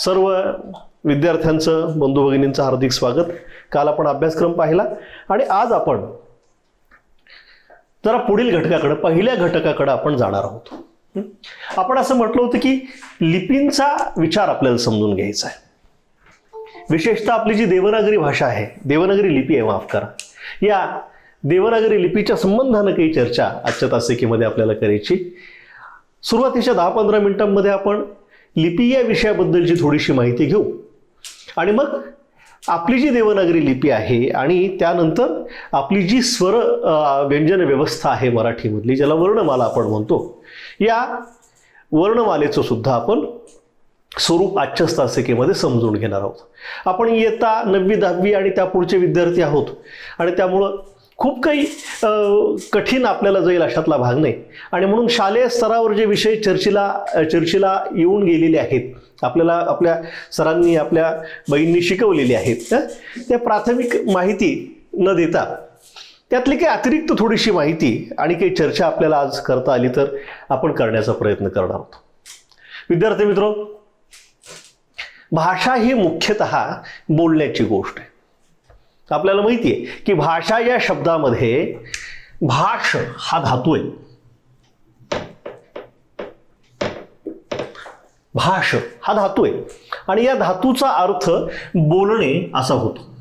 सर्व विद्यार्थ्यांचं बंधू भगिनींचं हार्दिक स्वागत. काल आपण अभ्यासक्रम पाहिला आणि आज आपण जरा पुढील घटकाकडे, पहिल्या घटकाकडे आपण जाणार आहोत. आपण असं म्हटलं होतं की लिपींचा विचार आपल्याला समजून घ्यायचा आहे. विशेषतः आपली जी देवनागरी भाषा आहे, देवनागरी लिपी आहे, माफ करा, या देवनागरी लिपीच्या संबंधानं काही चर्चा आजच्या तासिकेमध्ये आपल्याला करायची. सुरुवातीच्या 10-15 मिनिटांमध्ये आपण लिपी या विषयाबद्दलची थोडीशी माहिती घेऊ आणि मग आपली जी देवनागरी लिपी आहे आणि त्यानंतर आपली जी स्वर व्यंजन व्यवस्था आहे मराठीमधली, ज्याला वर्णमाला आपण म्हणतो, या वर्णमालेचं सुद्धा आपण स्वरूप आजच्याच तासिकेमध्ये समजून घेणार आहोत. आपण इयत्ता 9वी 10वी आणि त्या पुढचे विद्यार्थी आहोत आणि त्यामुळं खूप काही कठीण आपल्याला जाईल अशातला भाग नाही. आणि म्हणून शालेय स्तरावर जे विषय चर्चेला येऊन गेलेले आहेत, आपल्याला आपल्या सरांनी, आपल्या बहिणींनी शिकवलेले आहेत, त्या प्राथमिक माहिती न देता त्यातली काही अतिरिक्त थोडीशी माहिती आणि काही चर्चा आपल्याला आज करता आली तर आपण करण्याचा प्रयत्न करणार आहोत. विद्यार्थी मित्र, भाषा ही मुख्यतः बोलण्याची गोष्ट आहे. आपल्याला माहिती आहे की भाषा या शब्दामध्ये भाष हा धातू आहे. भाष हा धातू आहे आणि या धातूचा अर्थ बोलणे असा होतो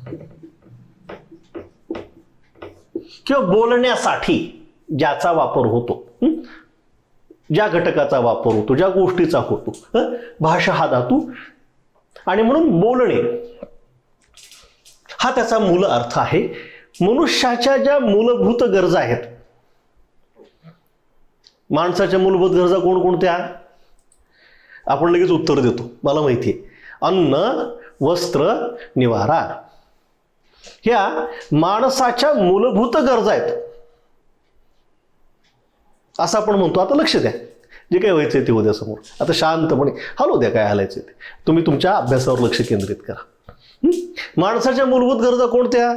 किंवा बोलण्यासाठी ज्याचा वापर होतो, ज्या घटकाचा वापर होतो, ज्या गोष्टीचा होतो, भाषा हा धातू. आणि म्हणून बोलणे हा त्याचा मूल अर्थ आहे. मनुष्याच्या ज्या मूलभूत गरजा आहेत, माणसाच्या मूलभूत गरजा कोणकोणत्या, आपण लगेच उत्तर देतो, मला माहिती आहे. अन्न, वस्त्र, निवारा, ह्या माणसाच्या मूलभूत गरजा आहेत असं आपण म्हणतो. आता लक्ष द्या, जे काही व्हायचंय ते उद्या समोर. आता शांतपणे हलू द्या, काय हलायचं ते. तुम्ही तुमच्या अभ्यासावर लक्ष केंद्रित करा. माणसाच्या मूलभूत गरजा कोणत्या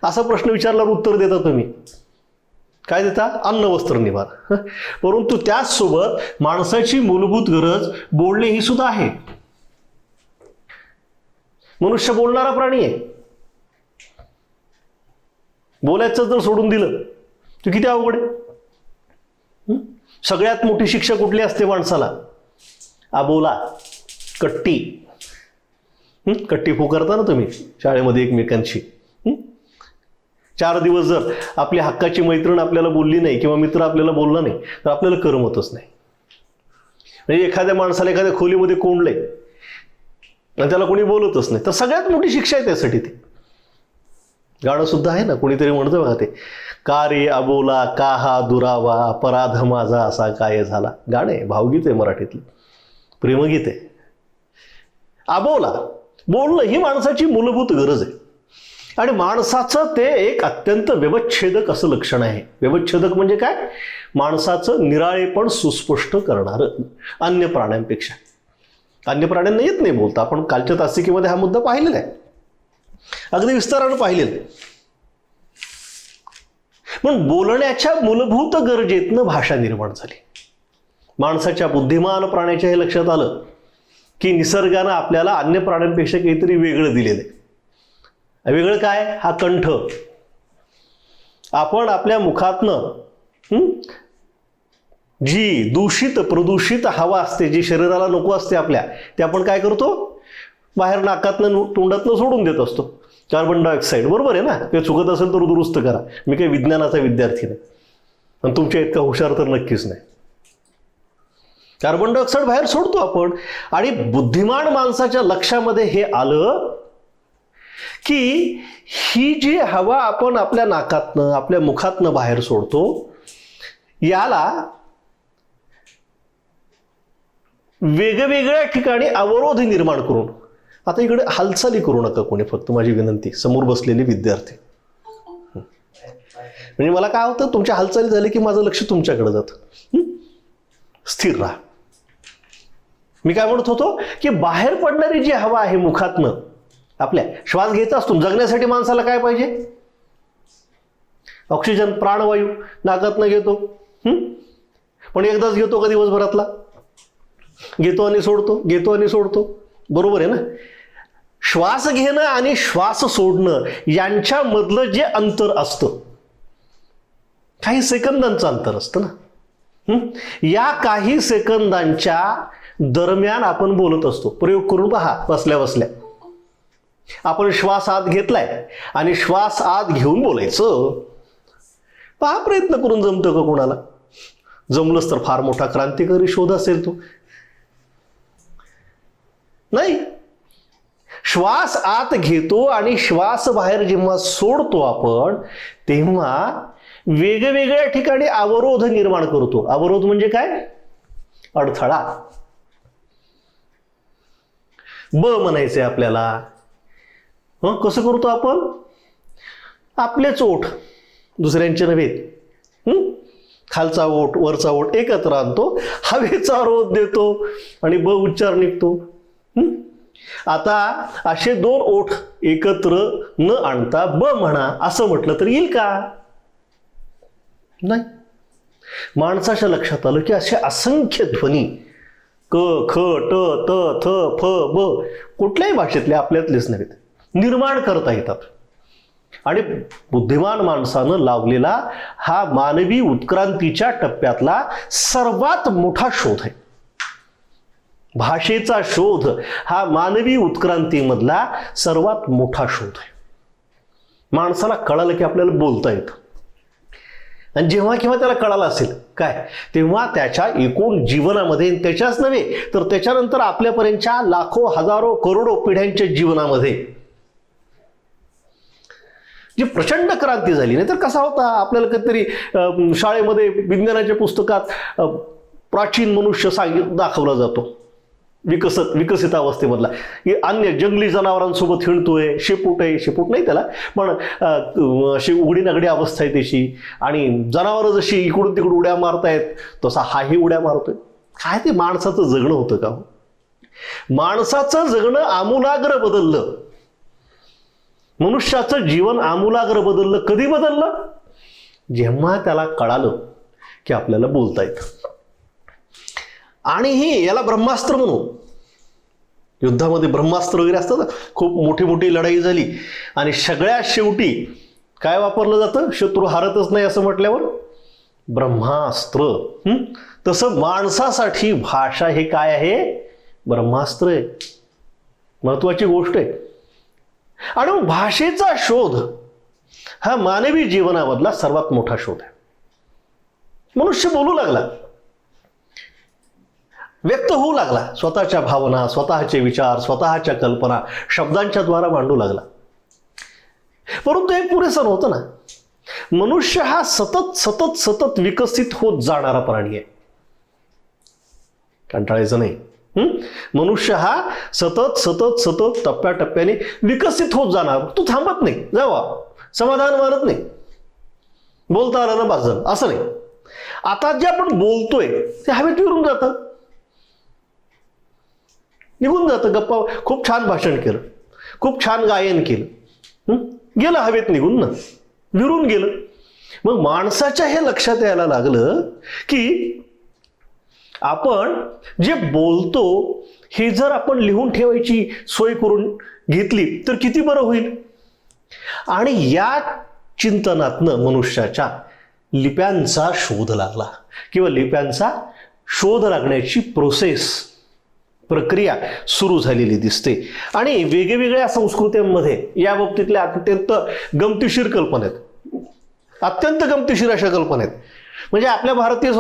असा प्रश्न विचारल्यावर उत्तर देता तुम्ही काय देता? अन्न, वस्त्र, निवारा. परंतु त्याचसोबत माणसाची मूलभूत गरज बोलणे ही सुद्धा आहे. मनुष्य बोलणारा प्राणी आहे. बोलायचं जर सोडून दिलं तर किती अवघड आहे. सगळ्यात मोठी शिक्षा कुठली असते माणसाला? अबोला, कट्टी. कट्टी फुकारता ना तुम्ही शाळेमध्ये एकमेकांची. 4 दिवस जर आपली हक्काची मैत्रीण आपल्याला बोलली नाही किंवा मित्र आपल्याला बोलला नाही तर आपल्याला करमतच नाही. म्हणजे एखाद्या माणसाला एखाद्या खोलीमध्ये कोंडलंय आणि त्याला कोणी बोलतच नाही तर सगळ्यात मोठी शिक्षा आहे त्यासाठी. ते गाणं सुद्धा आहे ना, कोणीतरी म्हणतं बघा ते, का रे अबोला का हा दुरावा, अपराध माझा असा काय झाला. गाणं आहे, भावगीत आहे, मराठीतलं प्रेमगीत आहे. अबोला, बोलणं ही माणसाची मूलभूत गरज आहे आणि माणसाचं ते एक अत्यंत व्यवच्छेदक असं लक्षण आहे. व्यवच्छेदक म्हणजे काय? माणसाचं निराळेपण सुस्पष्ट करणारं अन्य प्राण्यांपेक्षा. अन्य प्राण्यांना येत नाही बोलता. आपण कालच्या तासिकेमध्ये हा मुद्दा पाहिलेला आहे, अगदी विस्तारानं पाहिलेलं आहे. पण बोलण्याच्या मूलभूत गरजेतनं भाषा निर्माण झाली. माणसाच्या बुद्धिमान प्राण्याच्या हे लक्षात आलं की निसर्गानं आपल्याला अन्य प्राण्यांपेक्षा काहीतरी वेगळं दिलेलं आहे. वेगळं काय? हा कंठ. आपण आपल्या मुखातनं जी दूषित प्रदूषित हवा असते, जी शरीराला नको असते आपल्या, ते आपण काय करतो? बाहेर नाकातनं तोंडातनं सोडून देत असतो. Carbon dioxide. बरोबर आहे ना? ते चुकत असेल तर दुरुस्त करा. मी काही विज्ञानाचा विद्यार्थी नाही आणि तुमच्या इतका हुशार तर नक्कीच नाही. कार्बन डायऑक्साईड बाहेर सोडतो आपण आणि बुद्धिमान माणसाच्या लक्षामध्ये हे आलं की ही जी हवा आपण आपल्या नाकातनं, आपल्या मुखातनं बाहेर सोडतो, याला वेगवेगळ्या ठिकाणी अवरोध निर्माण करून, आता इकडे हालचाली करू नका कोणी, फक्त माझी विनंती, समोर बसलेले विद्यार्थी. म्हणजे मला काय होतं, तुमच्या हालचाली झाली की माझं लक्ष तुमच्याकडे जातं. स्थिर राहा. मी काय म्हणत होतो की बाहेर पडणारी जी हवा आहे मुखातनं, आपल्या श्वास घ्यायचा असतो, जगण्यासाठी माणसाला काय पाहिजे? ऑक्सिजन, प्राणवायू नाकातनं घेतो. पण एकदाच घेतो का दिवसभरातला? घेतो आणि सोडतो, घेतो आणि सोडतो. बरोबर आहे ना? श्वास घेणं आणि श्वास सोडणं यांच्यामधलं जे अंतर असतं, काही सेकंदांचं अंतर असतं ना. या काही सेकंदांच्या दरम्यान आपण बोलत असतो. प्रयोग करून पहा बसल्या बसल्या. आपण श्वास आत घेतलाय आणि श्वास आत घेऊन बोलायचं. पहा प्रयत्न करून जमतं का कोणाला? जमलंच तर फार मोठा क्रांतिकारी शोध असेल तो. नाही, श्वास आत घेतो आणि श्वास बाहेर जेव्हा सोडतो आपण, तेव्हा वेगवेगळ्या ठिकाणी अवरोध निर्माण करतो. अवरोध म्हणजे काय? अडथळा. ब म्हणायचंय आपल्याला. कसं करतो आपण? आपलेच ओठ, दुसऱ्यांचे नव्हे, खालचा ओठ वरचा ओठ एकत्र आणतो, हवेचा रोध देतो आणि ब उच्चार निघतो. आता असे दोन ओठ एकत्र न आणता ब म्हणा असं म्हटलं तर येईल का? नाही. माणसाच्या लक्षात आलं की असे असंख्य ध्वनी क, ख, ट, त, थ, फ, ब कुठल्याही भाषेतले, आपल्यातलेच नव्हेत, निर्माण करता येतात. आणि बुद्धिमान माणसानं लावलेला हा मानवी उत्क्रांतीच्या टप्प्यातला सर्वात मोठा शोध आहे. भाषेचा शोध हा मानवी उत्क्रांतीमधला सर्वात मोठा शोध आहे. माणसाला कळालं की आपल्याला बोलता येतं. आणि जेव्हा केव्हा त्याला कळालं असेल काय, तेव्हा त्याच्या एकूण जीवनामध्ये, त्याच्याच नव्हे तर त्याच्यानंतर आपल्यापर्यंतच्या लाखो हजारो करोडो पिढ्यांच्या जीवनामध्ये जी प्रचंड क्रांती झाली. नाही तर कसा होता, आपल्याला कधीतरी शाळेमध्ये विज्ञानाच्या पुस्तकात प्राचीन मनुष्य दाखवला जातो, विकसित अवस्थेमधला. अन्य जंगली जनावरांसोबत हिंडतोय, शेपूट आहे, शेपूट नाही त्याला, पण अशी उघडी नगडी अवस्था आहे त्याची, आणि जनावरं जशी इकडून तिकडून उड्या मारतायत तसा हाही उड्या मारतोय. काय ते माणसाचं जगणं होतं का? माणसाचं जगणं आमूलाग्र बदललं. मनुष्याचं जीवन आमूलाग्र बदललं. कधी बदललं? जेव्हा त्याला कळालं की आपल्याला बोलता येतं. आणि याला ब्रह्मास्त्र म्हणू. युद्धामध्ये ब्रह्मास्त्र वगैरे असतं ना, खूप मोठी मोठी लढाई झाली आणि सगळ्यात शेवटी काय वापरलं जातं? शत्रू हारतच नाही असं म्हटल्यावर ब्रह्मास्त्र. तसं माणसासाठी भाषा हे काय आहे? ब्रह्मास्त्र आहे. महत्वाची गोष्ट आहे. आणि भाषेचा शोध हा मानवी जीवनामधला सर्वात मोठा शोध आहे. मनुष्य बोलू लागला, व्यक्त होऊ लागला, स्वतःच्या भावना, स्वतःचे विचार, स्वतःच्या कल्पना शब्दांच्या द्वारा मांडू लागला. परंतु हे पुरेसं नव्हतं ना. मनुष्य हा सतत सतत सतत विकसित होत जाणारा प्राणी आहे. कंटाळायचं नाही. मनुष्य हा सतत सतत सतत टप्प्याटप्प्याने विकसित होत जाणार. तो थांबत नाही. जावा समाधान मानत नाही. बोलता आलं ना बस झालं असं नाही. आता जे आपण बोलतोय ते हवेत विरून जातं, निघून जातं. गप्पा, खूप छान भाषण केलं, खूप छान गायन केलं, गेलं हवेत निघून ना, विरून गेलं. मग माणसाच्या हे लक्षात यायला लागलं की आपण जे बोलतो हे जर आपण लिहून ठेवायची सोय करून घेतली तर किती बरं होईल. आणि या चिंतनातनं मनुष्याच्या लिप्यांचा शोध लागला, किंवा लिप्यांचा शोध लागण्याची प्रक्रिया सुरू झालेली दिसते. आणि वेगवेगळ्या संस्कृत्यांमध्ये या बाबतीतल्या अत्यंत गमतीशीर कल्पना आहेत. अत्यंत गमतीशीर अशा कल्पना आहेत. म्हणजे आपल्या भारतीय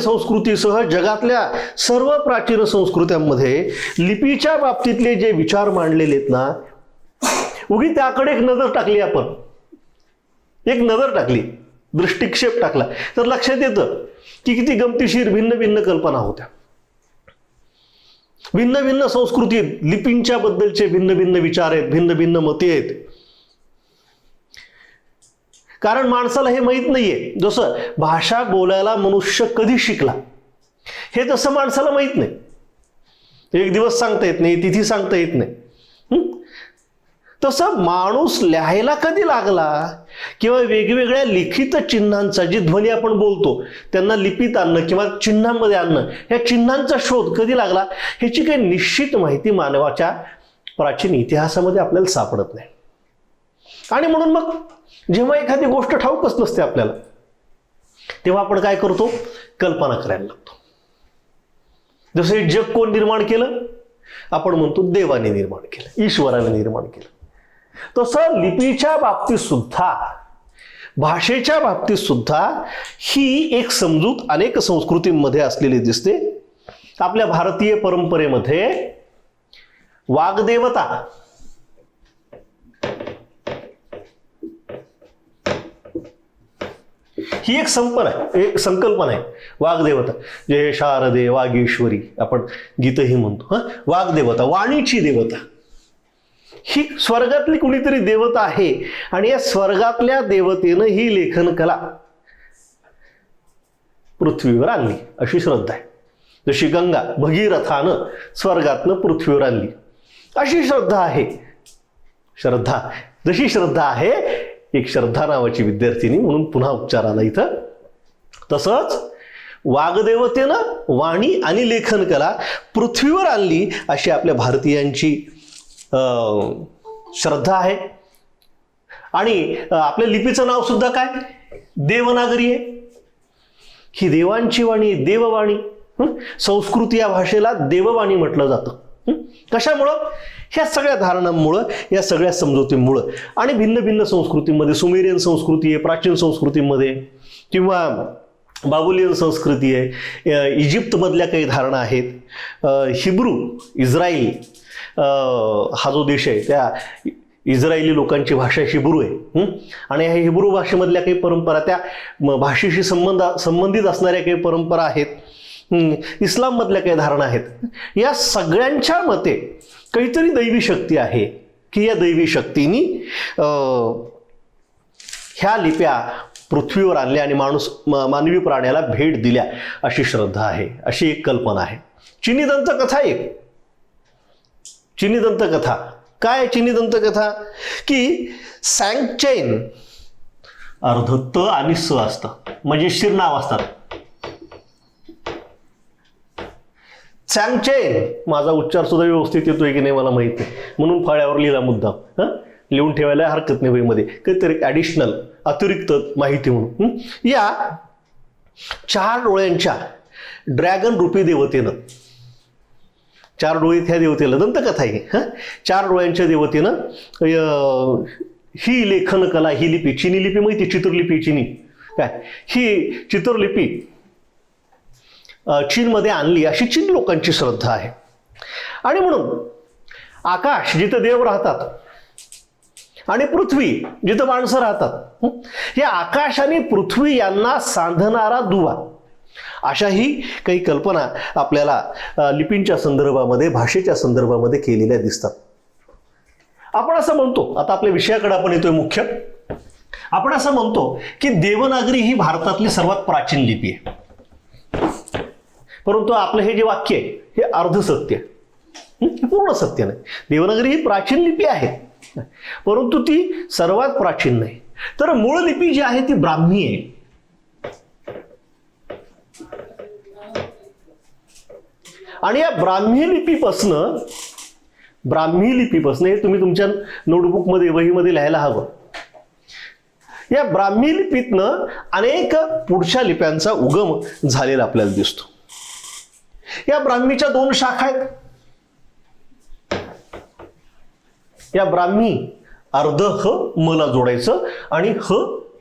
संस्कृतीसह जगातल्या सर्व प्राचीन संस्कृत्यांमध्ये लिपीच्या बाबतीतले जे विचार मांडलेले आहेत ना, उगी त्याकडे एक नजर टाकली, आपण एक नजर टाकली, दृष्टिक्षेप टाकला तर लक्षात येतं की किती गमतीशीर भिन्न भिन्न कल्पना होत्या. भिन्न भिन्न संस्कृतीत लिपींच्या बद्दलचे भिन्न भिन्न विचार आहेत, भिन्न भिन्न मते आहेत. कारण माणसाला हे माहीत नाहीये. जसं भाषा बोलायला मनुष्य कधी शिकला हे तसं माणसाला माहीत नाही. एक दिवस सांगता येत नाही, तिथी सांगता येत नाही. तसं माणूस लिहायला कधी लागला किंवा वेगवेगळ्या लिखित चिन्हांचा, जी ध्वनी आपण बोलतो त्यांना लिपीत आणणं किंवा चिन्हांमध्ये आणणं, या चिन्हांचा शोध कधी लागला ह्याची काही निश्चित माहिती मानवाच्या प्राचीन इतिहासामध्ये आपल्याला सापडत नाही. आणि म्हणून मग जेव्हा एखादी गोष्ट ठाऊकच नसते आपल्याला, तेव्हा आपण काय करतो, कल्पना करायला लागतो. जसं हे जग कोण निर्माण केलं, आपण म्हणतो देवाने निर्माण केलं, ईश्वराने निर्माण केलं. तसं लिपीच्या बाबतीत सुद्धा, भाषेच्या बाबतीत सुद्धा ही एक समजूत अनेक संस्कृतींमध्ये असलेली दिसते. आपल्या भारतीय परंपरेमध्ये वाग्देवता ही एक संकल्पना आहे. वाग्देवता, जय शारदे वागीश्वरी, आपण गीतही म्हणतो. वाग्देवता, वाणीची देवता, ही स्वर्गातली कुणीतरी देवता आहे आणि या स्वर्गातल्या देवतेनं ही लेखन कला पृथ्वीवर आणली अशी श्रद्धा आहे. जशी गंगा भगीरथानं स्वर्गातनं पृथ्वीवर आणली अशी श्रद्धा आहे. जशी श्रद्धा आहे, एक श्रद्धा नावाची विद्यार्थिनी म्हणून पुन्हा उच्चार आला इथं, तसंच वाग्देवतेनं वाणी आणि लेखन कला पृथ्वीवर आणली अशी आपल्या भारतीयांची श्रद्धा आहे. आणि आपल्या लिपीचं नाव सुद्धा काय, देवनागरी आहे. ही देवांची वाणी, देववाणी. संस्कृत या भाषेला देववाणी म्हटलं जातं. कशामुळं, ह्या सगळ्या धारणांमुळं, या सगळ्या समजुतींमुळं. आणि भिन्न भिन्न संस्कृतींमध्ये, सुमेरियन संस्कृती आहे प्राचीन संस्कृतींमध्ये, किंवा बाबुलियन संस्कृती आहे, इजिप्तमधल्या काही धारणा आहेत, हिब्रू, इस्रायल हा जो देश आहे त्या इस्रायली लोकांची भाषा हिब्रू आहे. आणि ह्या हिब्रू भाषेमधल्या काही परंपरा, त्या भाषेशी संबंधित असणाऱ्या काही परंपरा आहेत. इस्लाममधल्या काही धारणा आहेत. या सगळ्यांच्या मते काहीतरी दैवी शक्ती आहे की या दैवी शक्तीनी ह्या लिप्या पृथ्वीवर आणल्या आणि मानवी प्राण्याला भेट दिल्या अशी श्रद्धा आहे, अशी एक कल्पना आहे. चिनी दंतकथा एक. चिनी दंतकथा काय, चिनी दंतकथा की सँगचेन, अर्ध त आणि स असतं, मजेशीर नाव असतात. सँगचेन, माझा उच्चार सुद्धा व्यवस्थित येतोय की नाही मला माहित नाही, म्हणून फळ्यावर लिहिला मुद्दाम. लिहून ठेवायला हरकत नाही वहीमध्ये, काहीतरी ॲडिशनल अतिरिक्त माहिती म्हणून. या 4 डोळ्यांच्या ड्रॅगन रूपी देवतेनं, 4 डोळे ह्या देवतेला, दंतकथा आहे. 4 डोळ्यांच्या देवतेनं ही लेखन कला, ही लिपी, चिनी लिपी माहिती, चित्रलिपी चिनी काय, ही चित्रलिपी चीनमध्ये आणली अशी चीन लोकांची श्रद्धा आहे. आणि म्हणून आकाश जिथं देव राहतात आणि पृथ्वी जिथं माणसं राहतात, हे आकाश आणि पृथ्वी यांना सांधणारा दुवा, अशाही काही कल्पना आपल्याला लिपींच्या संदर्भामध्ये, भाषेच्या संदर्भामध्ये केलेल्या दिसतात. आपण असं म्हणतो, आता आपल्या विषयाकडे आपण येतोय मुख्य, आपण असं म्हणतो की देवनागरी ही भारतातली सर्वात प्राचीन लिपी आहे. परंतु आपलं हे जे वाक्य आहे हे अर्धसत्य, पूर्ण सत्य नाही. देवनागरी ही प्राचीन लिपी आहे, परंतु ती सर्वात प्राचीन नाही. तर मूळ लिपी जी आहे ती ब्राह्मी आहे. आणि या ब्राह्मी लिपीपासनं हे तुम्ही तुमच्या नोटबुकमध्ये, वहीमध्ये लिहायला हवं. या ब्राह्मी लिपीतनं अनेक पुढच्या लिप्यांचा उगम झालेला आपल्याला दिसतो. या ब्राह्मीच्या 2 शाखा आहेत. या ब्राह्मी अर्ध ह मला जोडायचं आणि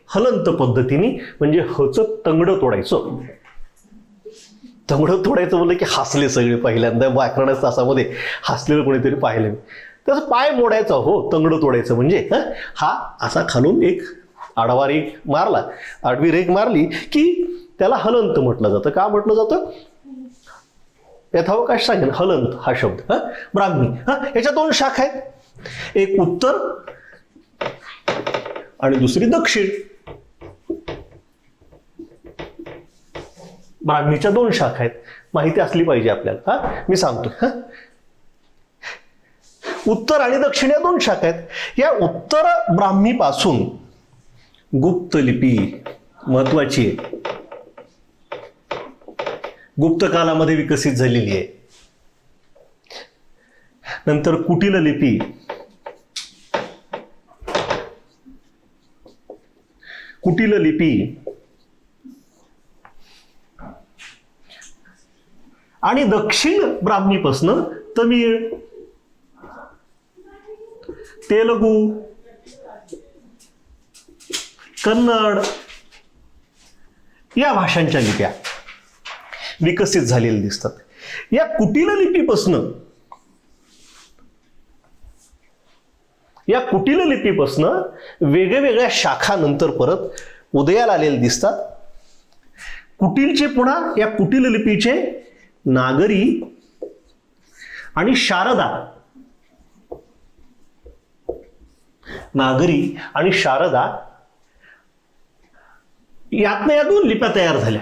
हलंत पद्धतीने, म्हणजे हचं तंगडं तोडायचं. तंगडं तोडायचं म्हणलं की हसले सगळे. पहिल्यांदा व्याकरणाच्या तासामध्ये हसलेलं कोणीतरी पाहिलं मी. तसं पाय मोडायचा, हो, तंगडं तोडायचं म्हणजे हा असा खालून एक आडवा रेघ मारला, आडवी रेघ मारली की त्याला हलंत म्हटलं जातं. का म्हटलं जातं यथावकाश सांगेन, हलंत हा शब्द. ब्राह्मी, याच्या 2 शाखा आहेत, एक उत्तर आणि दुसरी दक्षिण. ब्राह्मीच्या 2 शाखा आहेत, माहिती असली पाहिजे आपल्याला. मी सांगतो. उत्तर आणि दक्षिण या दोन शाखा आहेत. या उत्तर ब्राह्मी पासून गुप्त लिपी महत्वाची आहे, गुप्त कालामध्ये विकसित झालेली आहे. नंतर कुटील लिपी, कुटील लिपी आणि दक्षिण ब्राह्मीपासून तमिळ, तेलुगू, कन्नड या भाषांच्या लिप्या विकसित झालेल्या दिसतात. या कुटील लिपीपासून वेगवेगळ्या शाखा नंतर परत उदयाला आलेले दिसतात. कुटीलचे पुन्हा या कुटील लिपीचे नागरी आणि शारदा, नागरी आणि शारदा यातनं या दोन लिप्या तयार झाल्या.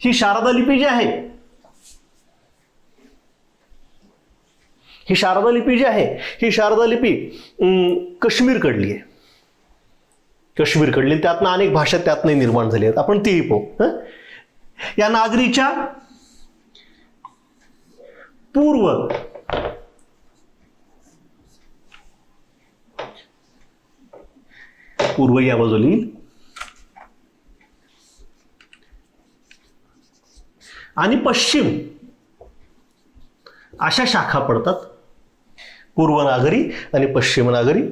ही शारदा लिपी जी आहे, ही शारदा लिपी जी आहे, ही शारदा लिपी काश्मीरकडली आहे, काश्मीरकडली. त्यातनं अनेक भाषा त्यातनं निर्माण झाली आहेत, आपण तेही पाहू. या नागरीच्या पूर्व या बाजूला येईल आणि पश्चिम अशा शाखा पडतात, पूर्व नागरी आणि पश्चिम नागरी.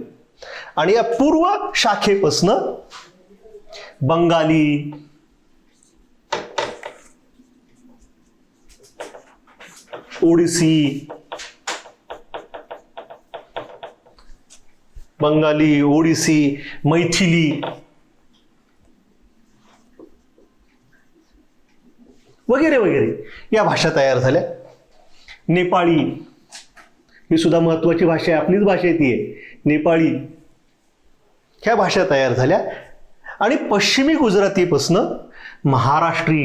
आणि या पूर्व शाखेपासनं बंगाली, ओडिसी, मैथिली वगैरे वगैरे या भाषा तयार झाल्या. नेपाळी ही सुद्धा महत्वाची भाषा आहे, आपलीच भाषा आहे ती, नेपाळी. ह्या भाषा तयार झाल्या. आणि पश्चिमी गुजरातीपासनं महाराष्ट्री,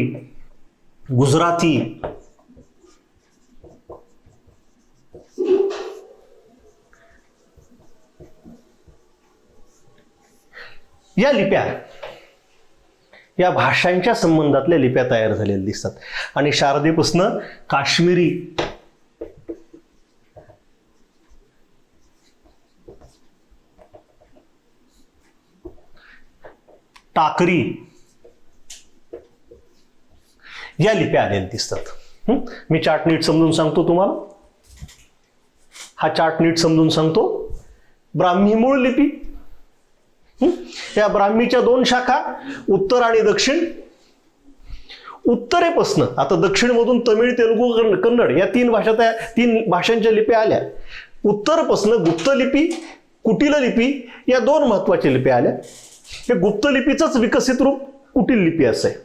गुजराती या लिप्या, या भाषांच्या संबंधातल्या लिप्या तयार झालेल्या दिसतात. आणि शारदेपासनं काश्मीरी, टाकरी या लिप्या आलेल्या दिसतात. मी चार्ट नीट समजून सांगतो तुम्हाला. हा चार्ट नीट समजून सांगतो. ब्राह्मी मूळ लिपी, या ब्राह्मीच्या दोन शाखा, उत्तर आणि दक्षिण. उत्तरेपासून आता दक्षिणमधून तमिळ, तेलुगू, कन्नड या तीन भाषांच्या लिप्या आल्या. उत्तरपासून गुप्त लिपी, कुटील लिपी या दोन महत्वाच्या लिप्या आल्या. हे गुप्त लिपीचंच विकसित रूप कुटील लिपी असं आहे.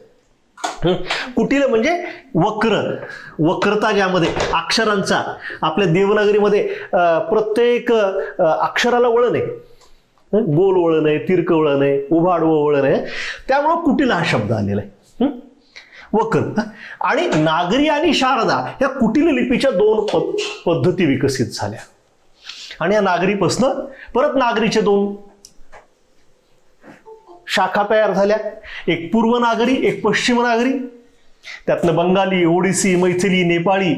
कुटील म्हणजे वक्रता, ज्यामध्ये अक्षरांचा, आपल्या देवनागरीमध्ये प्रत्येक अक्षराला वळण आहे, गोल वळण आहे, तिरक वळण आहे, उभं आडवं वळण आहे. त्यामुळं कुटील हा शब्द आलेला आहे. वक्र. आणि नागरी आणि शारदा या कुटील लिपीच्या दोन पद्धती विकसित झाल्या. आणि या नागरीपासून परत नागरीचे दोन शाखा तयार झाल्या, एक पूर्व नागरी, एक पश्चिम नागरी. त्यातनं बंगाली, ओडिसी, मैथिली, नेपाळी,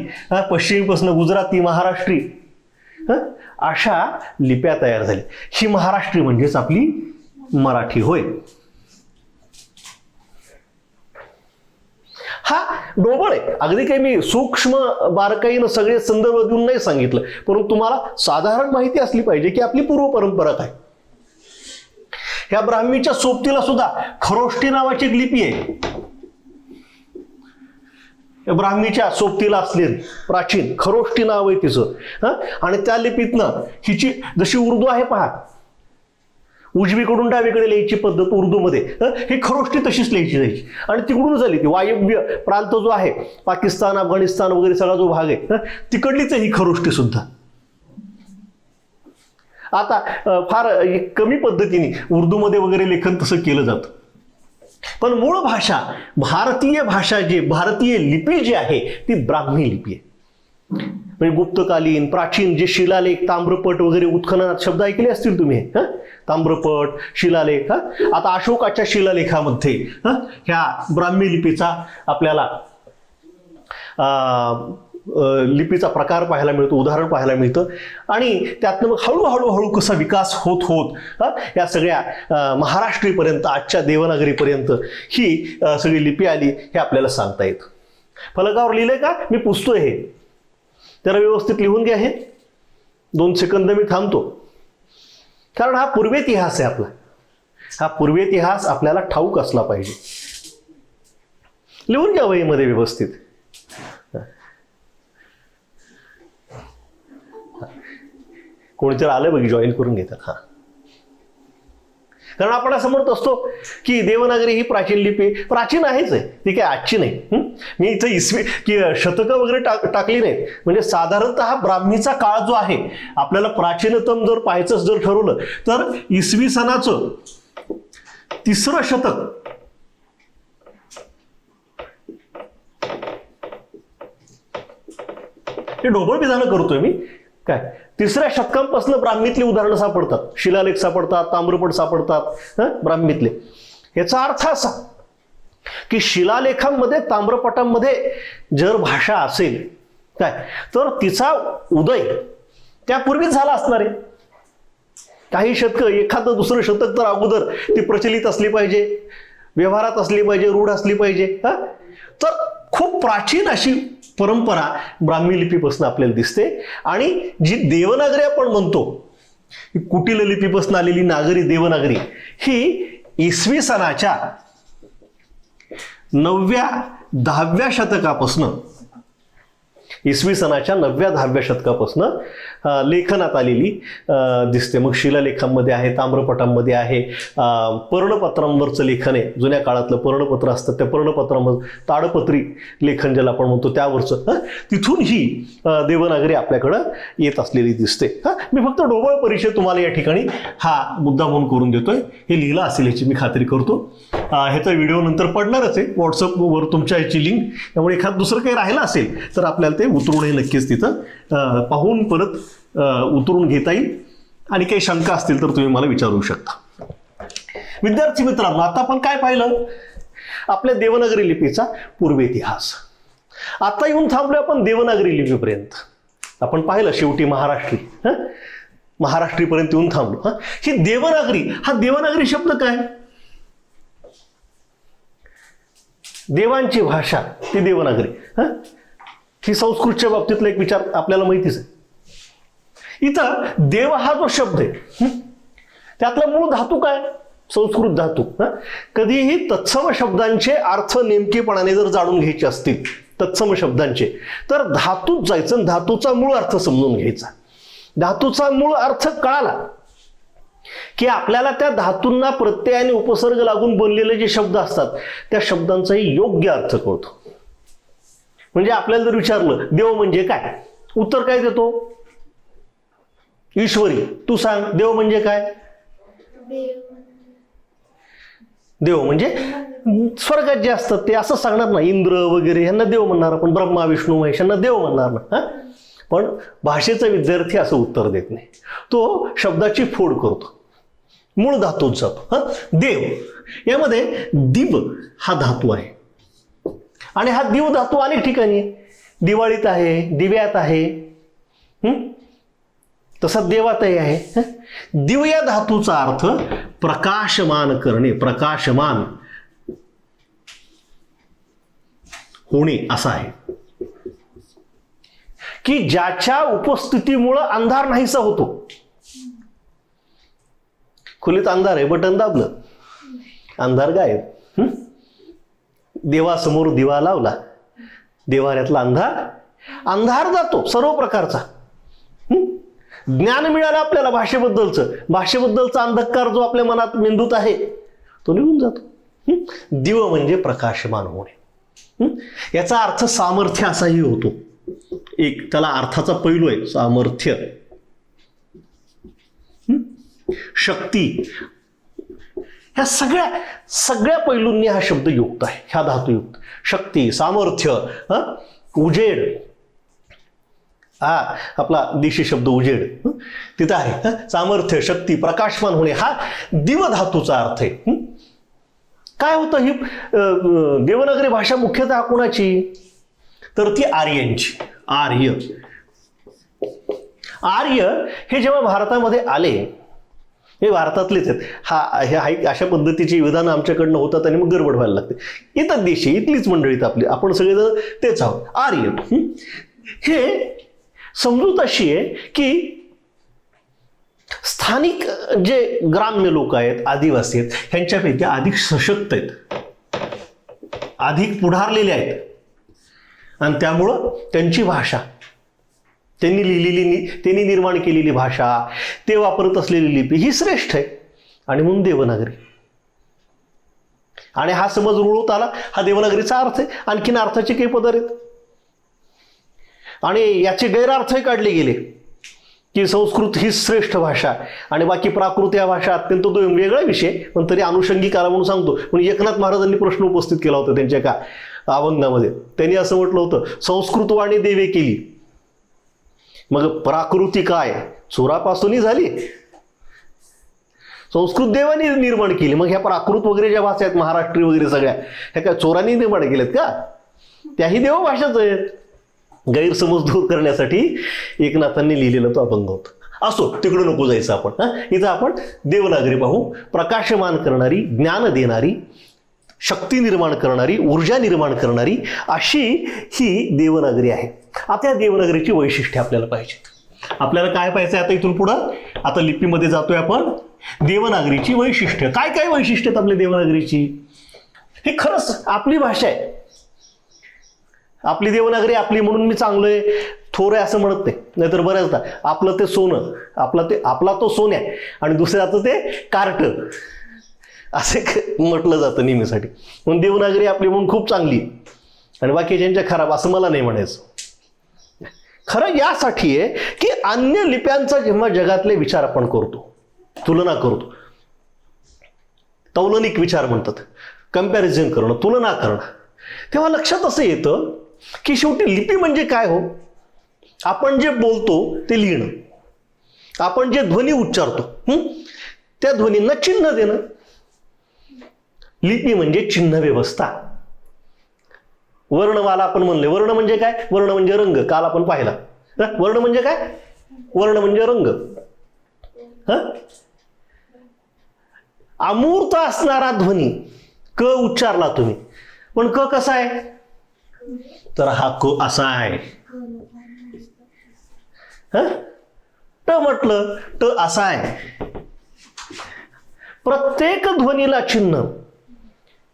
पश्चिमेपासून गुजराती, महाराष्ट्री अशा लिप्या तयार झाल्या. ही महाराष्ट्री म्हणजेच आपली मराठी होय. हा डोबळ आहे, अगदी काही मी सूक्ष्म बारकाईनं सगळे संदर्भ देऊन नाही सांगितलं, परंतु तुम्हाला साधारण माहिती असली पाहिजे की आपली पूर्व परंपरा काय. ह्या ब्राह्मीच्या सोबतीला सुद्धा खरोष्टी नावाची एक लिपी आहे. ब्राह्मीच्या सोबतीला असलेली प्राचीन खरोष्टी नाव आहे तिचं. आणि त्या लिपीतनं हिची जशी उर्दू आहे पहा, उजवीकडून डावीकडे लिहायची पद्धत उर्दूमध्ये, ही खरोष्टी तशीच लिहायची जायची. आणि तिकडून झाली ती वायव्य प्रांत जो आहे, पाकिस्तान, अफगाणिस्तान वगैरे सगळा जो भाग आहे, तिकडलीच आहे ही खरोष्टी सुद्धा. आता फार कमी पद्धतीने उर्दूमध्ये वगैरे लेखन तसं केलं जातं, पण मूळ भाषा, भारतीय भाषा, भारतीय लिपी जी आहे ती ब्राह्मी लिपी आहे. म्हणजे गुप्तकालीन प्राचीन जे शिलालेख, ताम्रपट वगैरे उत्खननात शब्द ऐकले असतील तुम्ही. ताम्रपट, शिलालेख. आता अशोकाच्या शिलालेखामध्ये ह्या ब्राह्मी लिपीचा आपल्याला लिपीचा प्रकार पाहायला मिळतो, उदाहरण पाहायला मिळतं. आणि त्यातनं मग हळूहळू कसा विकास होत होत या सगळ्या महाराष्ट्रीपर्यंत, आजच्या देवनागरीपर्यंत ही सगळी लिपी आली हे आपल्याला सांगता येतं. फलकावर लिहिलंय का? मी पुसतोय हे, त्याला व्यवस्थित लिहून घ्या. हे 2 सेकंद मी थांबतो, कारण हा पूर्वेतिहास आहे आपला. हा पूर्वेतिहास आपल्याला ठाऊक असला पाहिजे. लिहून घ्या वहीमध्ये व्यवस्थित. कोणीतरी आलं बघ, जॉईन करून घेतात. कारण आपण असं म्हणत असतो की देवनागरी ही प्राचीन लिपी. प्राचीन आहेच आहे, ती काय आजची नाही. मी इथं इसवी की शतकं वगैरे टाकली नाहीत. म्हणजे साधारणतः ब्राह्मीचा काळ जो आहे, आपल्याला प्राचीनतम जर पाहायचं जर ठरवलं तर इसवी सनाचं 3रं शतक, हे ढोबळ विधानं करतोय मी काय. 3ऱ्या शतकांपासून ब्राह्मीतली उदाहरणं सापडतात, शिलालेख सापडतात, ताम्रपट सापडतात ब्राह्मीतले. याचा अर्थ असा की शिलालेखांमध्ये, ताम्रपटांमध्ये जर भाषा असेल काय, तर तिचा उदय त्यापूर्वीच झाला असणार आहे. काही शतकं, एखादं दुसरं शतक तर अगोदर ती प्रचलित असली पाहिजे, व्यवहारात असली पाहिजे, रूढ असली पाहिजे. तर खूप प्राचीन अशी परंपरा ब्राह्मी लिपीपासून आपल्याला दिसते. आणि जी देवनागरी आपण म्हणतो, कुटील लिपीपासून आलेली नागरी देवनागरी, ही इसवी सनाच्या 9व्या-10व्या शतकापासून, इसवी सनाच्या 9व्या-10व्या शतकापासून लेखनात आलेली दिसते. मग शिलालेखांमध्ये आहे, ताम्रपटांमध्ये आहे, पर्णपत्रांवरचं लेखन आहे. जुन्या काळातलं पर्णपत्र असतं, त्या पर्णपत्रांमध्ये ताडपत्री लेखन ज्याला आपण म्हणतो त्यावरचं, तिथून ही देवनागरी आपल्याकडं येत असलेली दिसते. मी फक्त ढोबळ परिचय तुम्हाला या ठिकाणी हा मुद्दा म्हणून करून देतोय. हे लिहिलं असेल याची मी खात्री करतो. ह्याचा व्हिडिओ नंतर पडणारच आहे व्हॉट्सअपवर तुमच्या ह्याची लिंक. त्यामुळे एखादं दुसरं काही राहिलं असेल तर आपल्याला ते उतरून हे नक्कीच तिथं पाहून परत उतरून घेता येईल. आणि काही शंका असतील तर तुम्ही मला विचारू शकता. विद्यार्थी मित्रांनो, आता आपण काय पाहिलं? आपल्या देवनागरी लिपीचा पूर्वेतिहास. आता येऊन थांबलो आपण देवनागरी लिपीपर्यंत. आपण पाहिलं शेवटी महाराष्ट्रीपर्यंत येऊन थांबलो. ही देवनागरी, हा देवनागरी शब्द काय? देवांची भाषा ती देवनागरी. ही संस्कृतच्या बाबतीतला एक विचार आपल्याला माहितीच आहे. इथं देव हा जो शब्द आहे, त्यातला मूळ धातू काय? संस्कृत धातू. कधीही तत्सम शब्दांचे अर्थ नेमकेपणाने जर जाणून घ्यायचे असतील, तत्सम शब्दांचे, तर धातूच जायचं, धातूचा मूळ अर्थ समजून घ्यायचा. धातूचा मूळ अर्थ कळाला की आपल्याला त्या धातूंना प्रत्यय आणि उपसर्ग लागून बनलेले जे शब्द असतात त्या शब्दांचाही योग्य अर्थ कळतो. म्हणजे आपल्याला जर विचारलं देव म्हणजे काय, उत्तर काय देतो? ईश्वरी. तू सांग, देव म्हणजे काय? देव म्हणजे स्वर्गात जे असतात ते, असं सांगणार ना. इंद्र वगैरे यांना देव म्हणणार आपण, ब्रह्मा विष्णू महेश यांना देव म्हणणार ना. पण भाषेचा विद्यार्थी असं उत्तर देत नाही. तो शब्दाची फोड करतो, मूळ धातूच जातो. देव यामध्ये दिव हा धातू आहे. आणि हा दिव धातू अनेक ठिकाणी आहे. दिवाळीत आहे, दिव्यात आहे, तसा देवातही आहे. दिव या धातूचा अर्थ प्रकाशमान करणे, प्रकाशमान होणे असा आहे. की ज्याच्या उपस्थितीमुळं अंधार नाहीसा होतो. खोलीत अंधार आहे, बटन दाबलं, अंधार गायब. देवासमोर दिवा लावला, देवाऱ्यातला अंधार जातो सर्व प्रकारचा. ज्ञान मिळालं आपल्याला भाषेबद्दलचा अंधकार जो आपल्या मनात मेंदूत आहे तो निघून जातो. दिव म्हणजे प्रकाशमान होणे. याचा अर्थ सामर्थ्य असाही होतो. एक त्याला अर्थाचा पैलू आहे सामर्थ्य, शक्ती. ह्या सगळ्या पैलूंनी हा शब्द युक्त आहे, ह्या धातुयुक्त. शक्ती, सामर्थ्य, उजेड, आपला देशी शब्द उजेड तिथं आहे. सामर्थ्य, शक्ती, प्रकाशमान होणे हा दिवधातूचा अर्थ आहे. काय होतं ही देवनागरी भाषा मुख्यतः कोणाची? तर ती आर्यांची. आर्य हे जेव्हा भारतामध्ये आले, हे भारतातलेच आहेत. अशा पद्धतीची विधानं आमच्याकडनं होतात आणि मग गडबड व्हायला लागते. इतर देशी इथलीच मंडळीत आपली, आपण सगळेजण तेच आहोत. आर्य हे समजूत अशी आहे की स्थानिक जे ग्राम्य लोक आहेत, आदिवासी आहेत, ह्यांच्यापैकी अधिक सशक्त आहेत, अधिक पुढारलेले आहेत. आणि त्यामुळं त्यांची भाषा, त्यांनी निर्माण केलेली भाषा, ते वापरत असलेली लिपी ही श्रेष्ठ आहे. आणि म्हणून देवनागरी. आणि हा समज रुळत आला, हा देवनागरीचा अर्थ आहे. आणखीन अर्थाचे काही पदर आहेत आणि याचे गैरार्थही काढले गेले की संस्कृत ही श्रेष्ठ भाषा आणि बाकी प्राकृत या भाषा अत्यंत तो वेगळा विषय, पण तरी अनुषंगिक आला म्हणून सांगतो. पण एकनाथ महाराजांनी प्रश्न उपस्थित केला होता त्यांच्या एका अभंगामध्ये. त्यांनी असं म्हटलं होतं, संस्कृतवाणी देवे केली, मग प्राकृती काय चोरापासूनही झाली. संस्कृत देवानी निर्माण केली, मग ह्या प्राकृत वगैरे ज्या भाषा आहेत, महाराष्ट्री वगैरे सगळ्या, ह्या काय चोरांनी निर्माण केल्यात का? त्याही देवभाषाच आहेत. गैरसमज दूर करण्यासाठी एकनाथांनी लिहिलेला तो अभंग होता. असो, तिकडं नको जायचं आपण. इथं आपण देवनागरी पाहू. प्रकाशमान करणारी, ज्ञान देणारी, शक्ती निर्माण करणारी, ऊर्जा निर्माण करणारी अशी ही देवनागरी आहे. आता या देवनागरीची वैशिष्ट्ये आपल्याला पाहिजेत. आपल्याला काय पाहिजे आता इथून पुढं? आता लिपीमध्ये जातोय आपण. देवनागरीची वैशिष्ट्य काय काय वैशिष्ट्य आहेत आपल्या देवनागरीची? हे खरंच आपली भाषा आहे, आपली देवनागरी आपली म्हणून मी चांगलं आहे, थोर आहे असं म्हणत नाही. नाहीतर बऱ्याचदा आपलं ते सोनं, आपला तो सोन्या आणि दुसऱ्याचं ते कार्ट असे म्हटलं जातं नेहमीसाठी. म्हणून देवनागरी आपली म्हणून खूप चांगली आणि बाकीच्यांच्या खराब असं मला नाही म्हणायचं. खरं यासाठी आहे की अन्य लिप्यांचा जेव्हा जगातले विचार आपण करतो, तुलना करतो, तौलनिक विचार म्हणतात, कम्पॅरिझन करणं, तुलना करणं, तेव्हा लक्षात असं येतं की शेवटी लिपी म्हणजे काय हो? आपण जे बोलतो ते लिहिणं, आपण जे ध्वनी उच्चारतो त्या ध्वनींना चिन्ह देणं. लिपी म्हणजे चिन्ह व्यवस्था. वर्णमाला आपण म्हणले, वर्ण म्हणजे काय? वर्ण म्हणजे रंग. काल आपण पाहिला. वर्ण म्हणजे काय? वर्ण म्हणजे रंग. अमूर्त असणारा ध्वनी क उच्चारला तुम्ही, पण क कसा आहे? तर हा क असा आहे. ट म्हटलं ट असा आहे. प्रत्येक ध्वनीला चिन्ह.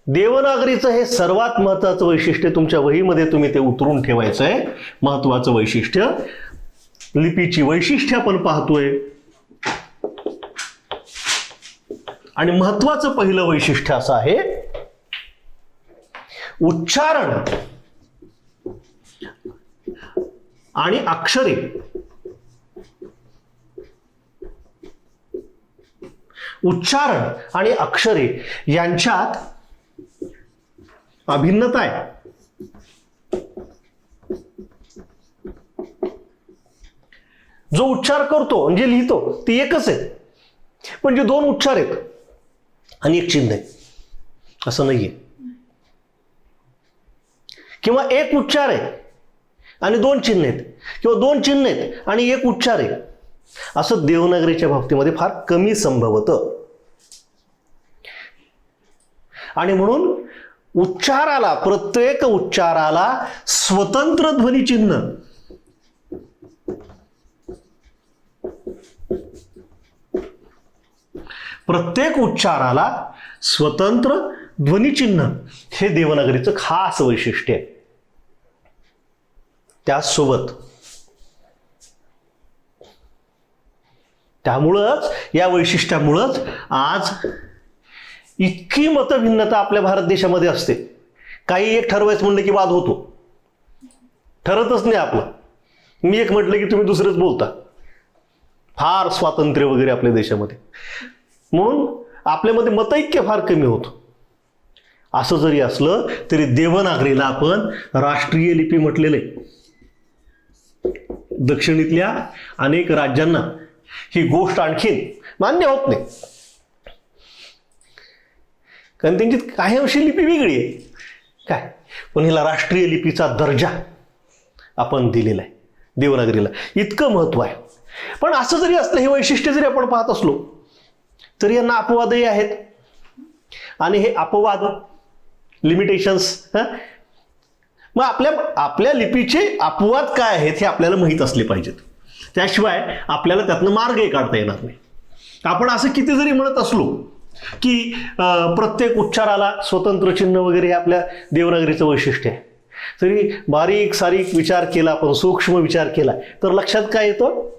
देवनागरीचं हे सर्वात महत्वाचं वैशिष्ट्य. तुमच्या वहीमध्ये तुम्ही ते उतरून ठेवायचं आहे. महत्वाचं वैशिष्ट्य, लिपीची वैशिष्ट्य आपण पाहतोय. आणि महत्वाचं पहिलं वैशिष्ट्य असं आहे, उच्चारण आणि अक्षरे उच्चारण आणि अक्षरे यांच्यात अभिन्नता आहे. जो उच्चार करतो म्हणजे लिहितो ते एकच आहे, पण जे दोन उच्चार आहेत आणि एक चिन्ह आहे असं नाहीये. किंवा एक उच्चार आहे आणि दोन चिन्ह आहेत, किंवा दोन चिन्ह आहेत आणि एक उच्चार आहे, असं देवनागरीच्या बाबतीमध्ये फार कमी संभवतं. आणि म्हणून उच्चाराला, प्रत्येक उच्चाराला स्वतंत्र ध्वनी चिन्ह, प्रत्येक उच्चाराला स्वतंत्र ध्वनिचिन्ह हे देवनागरीचं खास वैशिष्ट्य आहे. त्यासोबत त्यामुळंच, या वैशिष्ट्यामुळंच आज इतकी मतभिन्नता आपल्या भारत देशामध्ये असते. काही एक ठरवायचं म्हणलं की वाद होतो, ठरतच नाही आपलं. मी एक म्हटलं की तुम्ही दुसरंच बोलता. फार स्वातंत्र्य वगैरे आपल्या देशामध्ये, म्हणून आपल्यामध्ये मतैक्य फार कमी होतं. असं जरी असलं तरी देवनागरीला आपण राष्ट्रीय लिपी म्हटलेलं आहे. दक्षिणेतल्या अनेक राज्यांना ही गोष्ट आणखीन मान्य होत नाही, कारण त्यांची काही अंशी लिपी वेगळी आहे काय, पण हिला राष्ट्रीय लिपीचा दर्जा आपण दिलेला आहे देवनागरीला, इतकं महत्व आहे. पण असं जरी असलं, हे वैशिष्ट्य जरी आपण पाहत असलो तरी यांना अपवादही आहेत. आणि हे अपवाद लिमिटेशन्स मग आपल्या लिपीचे अपवाद काय आहेत हे आपल्याला माहीत असले पाहिजेत, त्याशिवाय आपल्याला त्यातनं मार्गही काढता येणार नाही. आपण असं किती जरी म्हणत असलो की प्रत्येक उच्चाराला स्वतंत्र चिन्ह वगैरे हे आपल्या देवनागरीचं वैशिष्ट्य आहे, तरी बारीक सारीक विचार केला, आपण सूक्ष्म विचार केला तर लक्षात काय येतं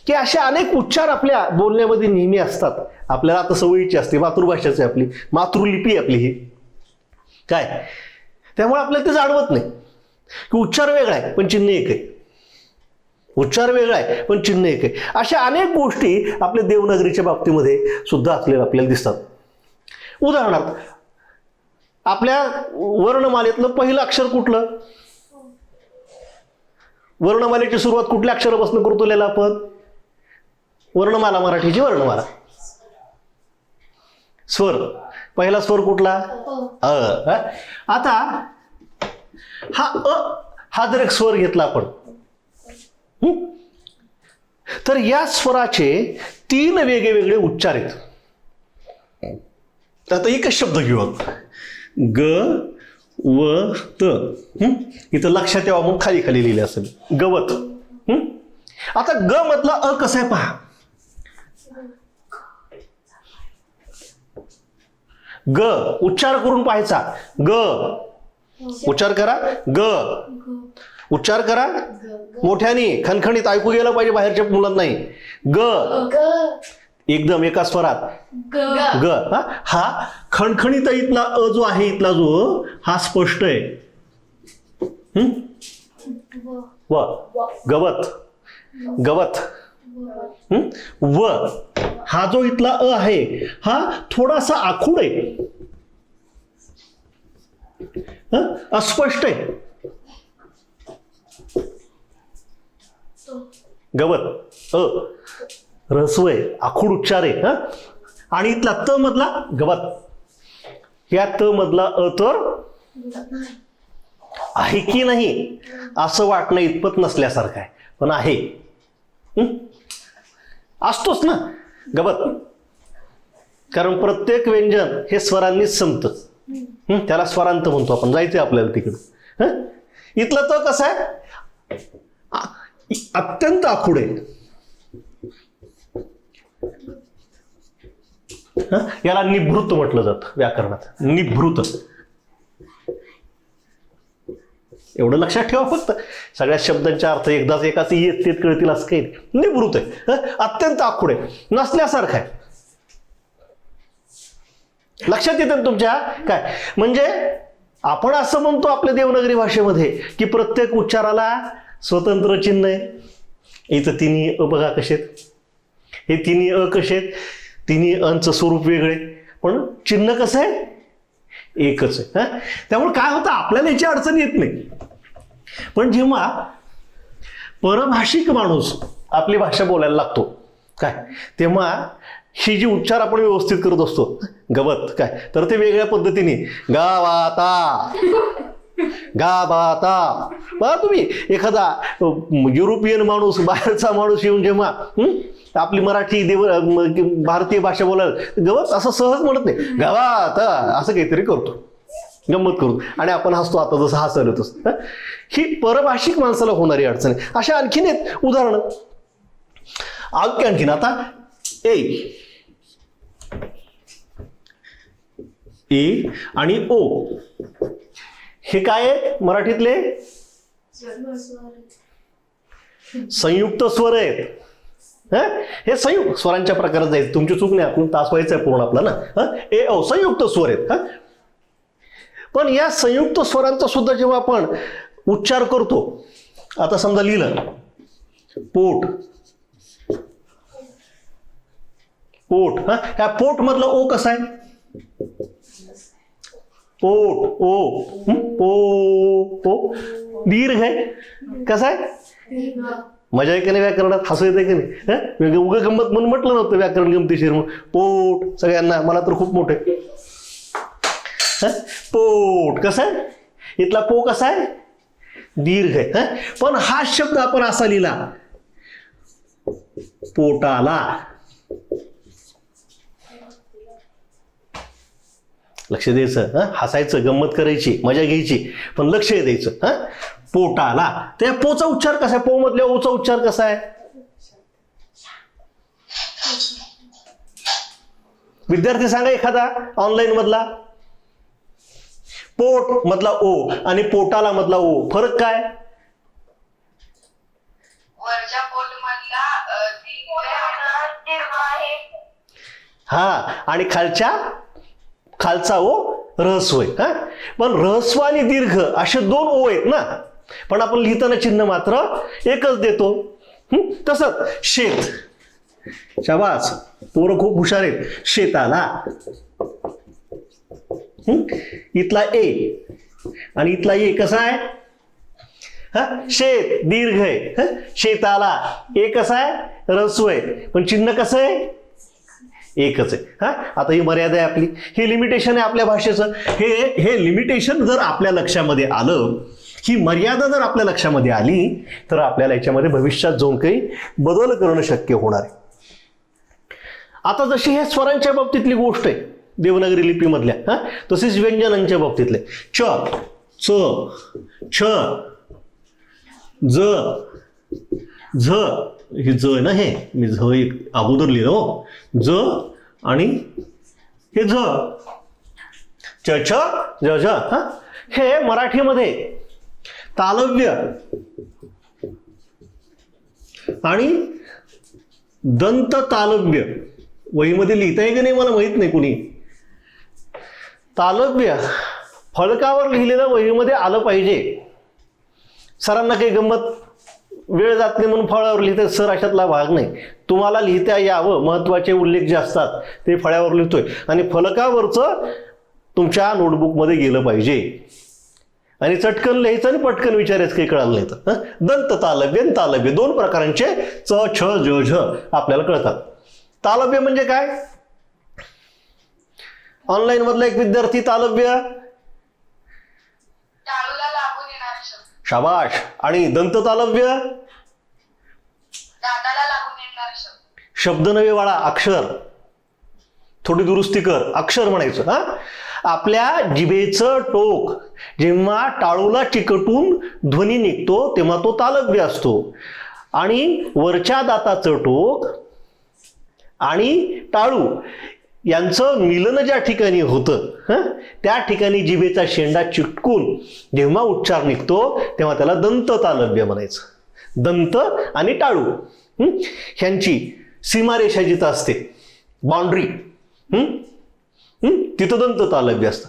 की असे अनेक उच्चार आपल्या बोलण्यामध्ये नेहमी असतात. आपल्याला आता सवयीची असते, मातृभाषाच आहे आपली, मातृलिपी आपली ही काय, त्यामुळे आपल्याला ते जाणवत नाही की उच्चार वेगळा आहे पण चिन्ह एक आहे, उच्चार वेगळा आहे पण चिन्ह एक आहे. अशा अनेक गोष्टी आपल्या देवनागरीच्या बाबतीमध्ये सुद्धा आपल्याला दिसतात. उदाहरणार्थ आपल्या वर्णमालेतलं पहिलं अक्षर कुठलं, वर्णमालेची सुरुवात कुठल्या अक्षरापासून करतो लिहिला आपण, वर्णमाला, मराठीची वर्णमाला, स्वर, पहिला स्वर कुठला अ. आता हा जर एक स्वर घेतला आपण, तर या स्वराचे 3 वेगवेगळे उच्चार आहेत. आता एकच शब्द घेऊ आपण, ग व त. इथं लक्षात यावं मग खाली खाली लिहिले असेल गवत. आता ग मधला अ कसा आहे पहा, ग उच्चार करून पाहायचा, ग उच्चार करा, ग उच्चार करा मोठ्याने, खणखणीत ऐकू गेलं पाहिजे बाहेरच्या मुलांना नाही. ग एकदम एका स्वरात ग. हा खणखणीत इथला अ जो आहे, इथला जो हा स्पष्ट आहे. व गवत, गवत. व हा जो इथला अ आहे हा थोडासा आखूड आहे, अस्पष्ट आहे. गवत अ रस्व आहे, आखूड उच्चार आहे. आणि इथला त मधला गवत, या त मधला अ तर आहे की नाही असं वाटणं इतपत नसल्यासारखं आहे, पण आहे. असतोच ना गवत, कारण प्रत्येक व्यंजन हे स्वरांनीच संपतं, त्याला स्वरांत म्हणतो आपण. जायचंय आपल्याला तिकडं. इथलं त कसं आहे, अत्यंत आखूड आहे. याला निभृत म्हटलं जातं व्याकरणात, निभृत. एवढं लक्षात ठेवा फक्त, सगळ्या शब्दांच्या अर्थ एकदाच एकाच येत तेच कळतील असं काही नाही. निभृत आहे, अत्यंत आखूड आहे, नसल्यासारखं आहे. लक्षात येतं तुमच्या काय, म्हणजे आपण असं म्हणतो आपल्या देवनागरी भाषेमध्ये की प्रत्येक उच्चाराला स्वतंत्र चिन्ह आहे. इथं तिन्ही अ बघा कसेत, हे तिन्ही अ कसेत, तिन्ही अंचं स्वरूप वेगळे पण चिन्ह कसं आहे, एकच आहे. त्यामुळे काय होतं, आपल्याला याची अडचण येत नाही. पण जेव्हा परभाषिक माणूस आपली भाषा बोलायला लागतो काय, तेव्हा ही जी उच्चार आपण व्यवस्थित करत असतो, गवत काय, तर ते वेगळ्या पद्धतीने गावाता, गावाता. बघा तुम्ही एखादा युरोपियन माणूस, बाहेरचा माणूस येऊन जेव्हा आपली मराठी भारतीय भाषा बोलायला गवत असं सहज म्हणत नाही, गावात असं काहीतरी करतो, गंमत करू, आणि आपण हसतो आता जसं हसायला तसं. ही परभाषिक माणसाला होणारी अडचण आहे. अशा आणखीन एक उदाहरण, आणखीन आता ए आणि ओ हे काय आहेत मराठीतले, संयुक्त स्वर आहेत. हे संयुक्त स्वरांच्या प्रकारात जायचं, तुमची चूक नाही, आपण तास व्हायचं आहे पूर्ण आपला ना. ए ओ संयुक्त स्वर आहेत. पण या संयुक्त स्वरांचा सुद्धा जेव्हा आपण उच्चार करतो, आता समजा लिहिलं पोट, पोट. ह्या पोट मधला ओ कसा आहे, पोट ओ, पो पो. दीर्घ आहे, कसा आहे मजा आहे की नाही व्याकरणात? हसू येते की नाही? उगा गंमत म्हणून म्हटलं नव्हतं व्याकरण गमतीशीर म्हणून. पोट सगळ्यांना, मला तर खूप मोठे. पोट कसं आहे? इथला पो कसा आहे? दीर्घ आहे. पण हा शब्द आपण असा लिहिला, पोटाला. लक्ष द्यायचं, हसायचं, गंमत करायची, मजा घ्यायची, पण लक्ष द्यायचं. पोटाला. त्या पोचा उच्चार कसा आहे? पो मधल्या ओचा उच्चार कसा आहे? विद्यार्थी सांगा एखादा ऑनलाईन मधला. पोट मधला ओ आणि पोटाला मधला ओ, फरक काय? वरच्या पोट मधला हा, आणि खालचा ओ ऱ्हस्व आहे. पण ऱ्हस्व आणि दीर्घ असे दोन ओ आहेत ना, पण आपण लिहिताना चिन्ह मात्र एकच देतो. तसंच शेत. शाबास, पोरं खूप हुशार आहेत. शेताला. इथला ए आणि इथला ए कसा आहे? शेत दीर्घ आहे. शेताला ए कसा आहे? ऱ्हस्व आहे, पण चिन्ह कसं आहे? एकच आहे. आता ही मर्यादा आहे आपली, हे लिमिटेशन आहे आपल्या भाषेचं. हे लिमिटेशन जर आपल्या लक्षामध्ये आलं, ही मर्यादा जर आपल्या लक्षामध्ये आली, तर आपल्याला याच्यामध्ये भविष्यात जाऊन काही बदल करणं शक्य होणार आहे. आता जशी हे स्वरांच्या बाबतीतली गोष्ट आहे देवनागरी लिपीमधल्या, तसेच व्यंजनांच्या बाबतीतले च, च, छ, ज, झ. ही ज आहे ना, हे मी झ एक अगोदर लिहिलं हो. ज आणि हे झ, च, छ, ज, झ. हे मराठीमध्ये तालव्य आणि दंत तालव्य. वहीमध्ये लिहिताय की नाही मला माहित नाही कुणी. तालव्य फलकावर लिहिलेलं वहीमध्ये आलं पाहिजे. सरांना काही गंमत वेळ जात नाही म्हणून फळ्यावर लिहिते सर, अशातला भाग नाही. तुम्हाला लिहिता यावं, महत्वाचे उल्लेख जे असतात ते फळ्यावर लिहितोय, आणि फलकावरचं तुमच्या नोटबुकमध्ये गेलं पाहिजे. आणि चटकन लिहायचं आणि पटकन विचारायचं, काही कळालं नाही तर. दंत तालव्य आणि तालव्य दोन प्रकारांचे च, छ, ज, झ आपल्याला कळतात. तालव्य म्हणजे काय? ऑनलाईन मधला एक विद्यार्थी तालव्य. टाळूला लागून येणारा शब्द. शाबाश. आणि दंत तालव्य? दाताला लागून येणारा शब्द. शब्द नव्हे बाळा, अक्षर. थोडी दुरुस्ती कर, अक्षर म्हणायचं. आपल्या जिभेचं टोक जेव्हा टाळूला चिकटून ध्वनी निघतो तेव्हा तो तालव्य असतो, आणि वरच्या दाताचं टोक आणि टाळू यांचं मिलन ज्या ठिकाणी होतं त्या ठिकाणी जिभेचा शेंडा चिटकून जेव्हा उच्चार निघतो तेव्हा त्याला दंत तालव्य म्हणायचं. दंत आणि टाळू ह्यांची सीमारेषा जिथं असते, बाउंड्री, तिथं दंत तालव्य असतं.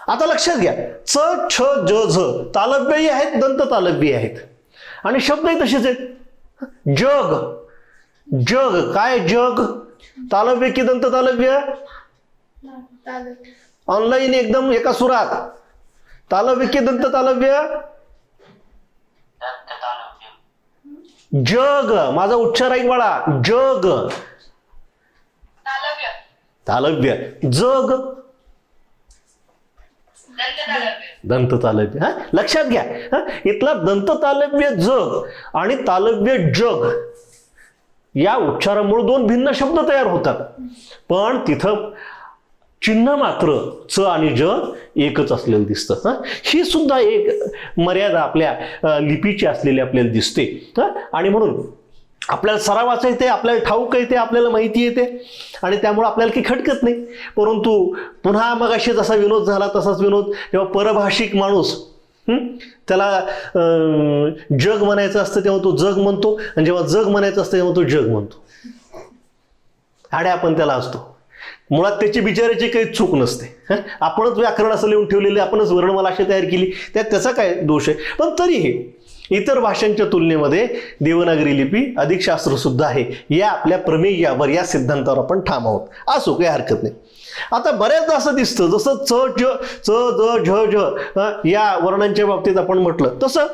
आता लक्षात घ्या, च, छ, ज, झ तालव्यही आहेत, दंत तालव्य आहेत, आणि शब्दही तसेच आहेत. जग. जग काय? जग तालव्य की दंत तालव्य? ऑनलाईन एकदम एका सुरात. तालव्य की दंत तालव्य? जग. माझा उच्चार ऐक बाळा. जग. तालव्य. जग दंत तालव्य. लक्षात घ्या, इथला दंत तालव्य जग आणि तालव्य जग या उच्चारामुळे दोन भिन्न शब्द तयार होतात, पण तिथं चिन्ह मात्र च आणि ज एकच असलेलं दिसतं. ही सुद्धा एक मर्यादा आपल्या लिपीची असलेली आपल्याला दिसते. आणि म्हणून आपल्याला सरावाचं येते, आपल्याला ठाऊक येते, आपल्याला माहिती येते, आणि त्यामुळे आपल्याला काही खटकत नाही. परंतु पुन्हा मग अशी जसा विनोद झाला तसाच विनोद, जेव्हा परभाषिक माणूस त्याला जग म्हणायचं असतं तेव्हा तो जग म्हणतो, आणि जेव्हा जग म्हणायचं असतं तेव्हा तो जग म्हणतो. आड्या आपण त्याला असतो. मुळात त्याची बिचाराची काही चूक नसते. आपणच व्याकरण असं लिहून ठेवलेले, आपणच वर्णमाला अशी तयार केली, त्याचा काय दोष आहे. पण तरीही इतर भाषांच्या तुलनेमध्ये देवनागरी लिपी अधिक शास्त्र सुद्धा आहे, या आपल्या प्रमेयावर, या सिद्धांतावर आपण ठाम आहोत. असो, काही हरकत नाही. आता बऱ्याचदा असं दिसतं, जसं च, ज, झ, झ या वर्णांच्या बाबतीत आपण म्हटलं तसं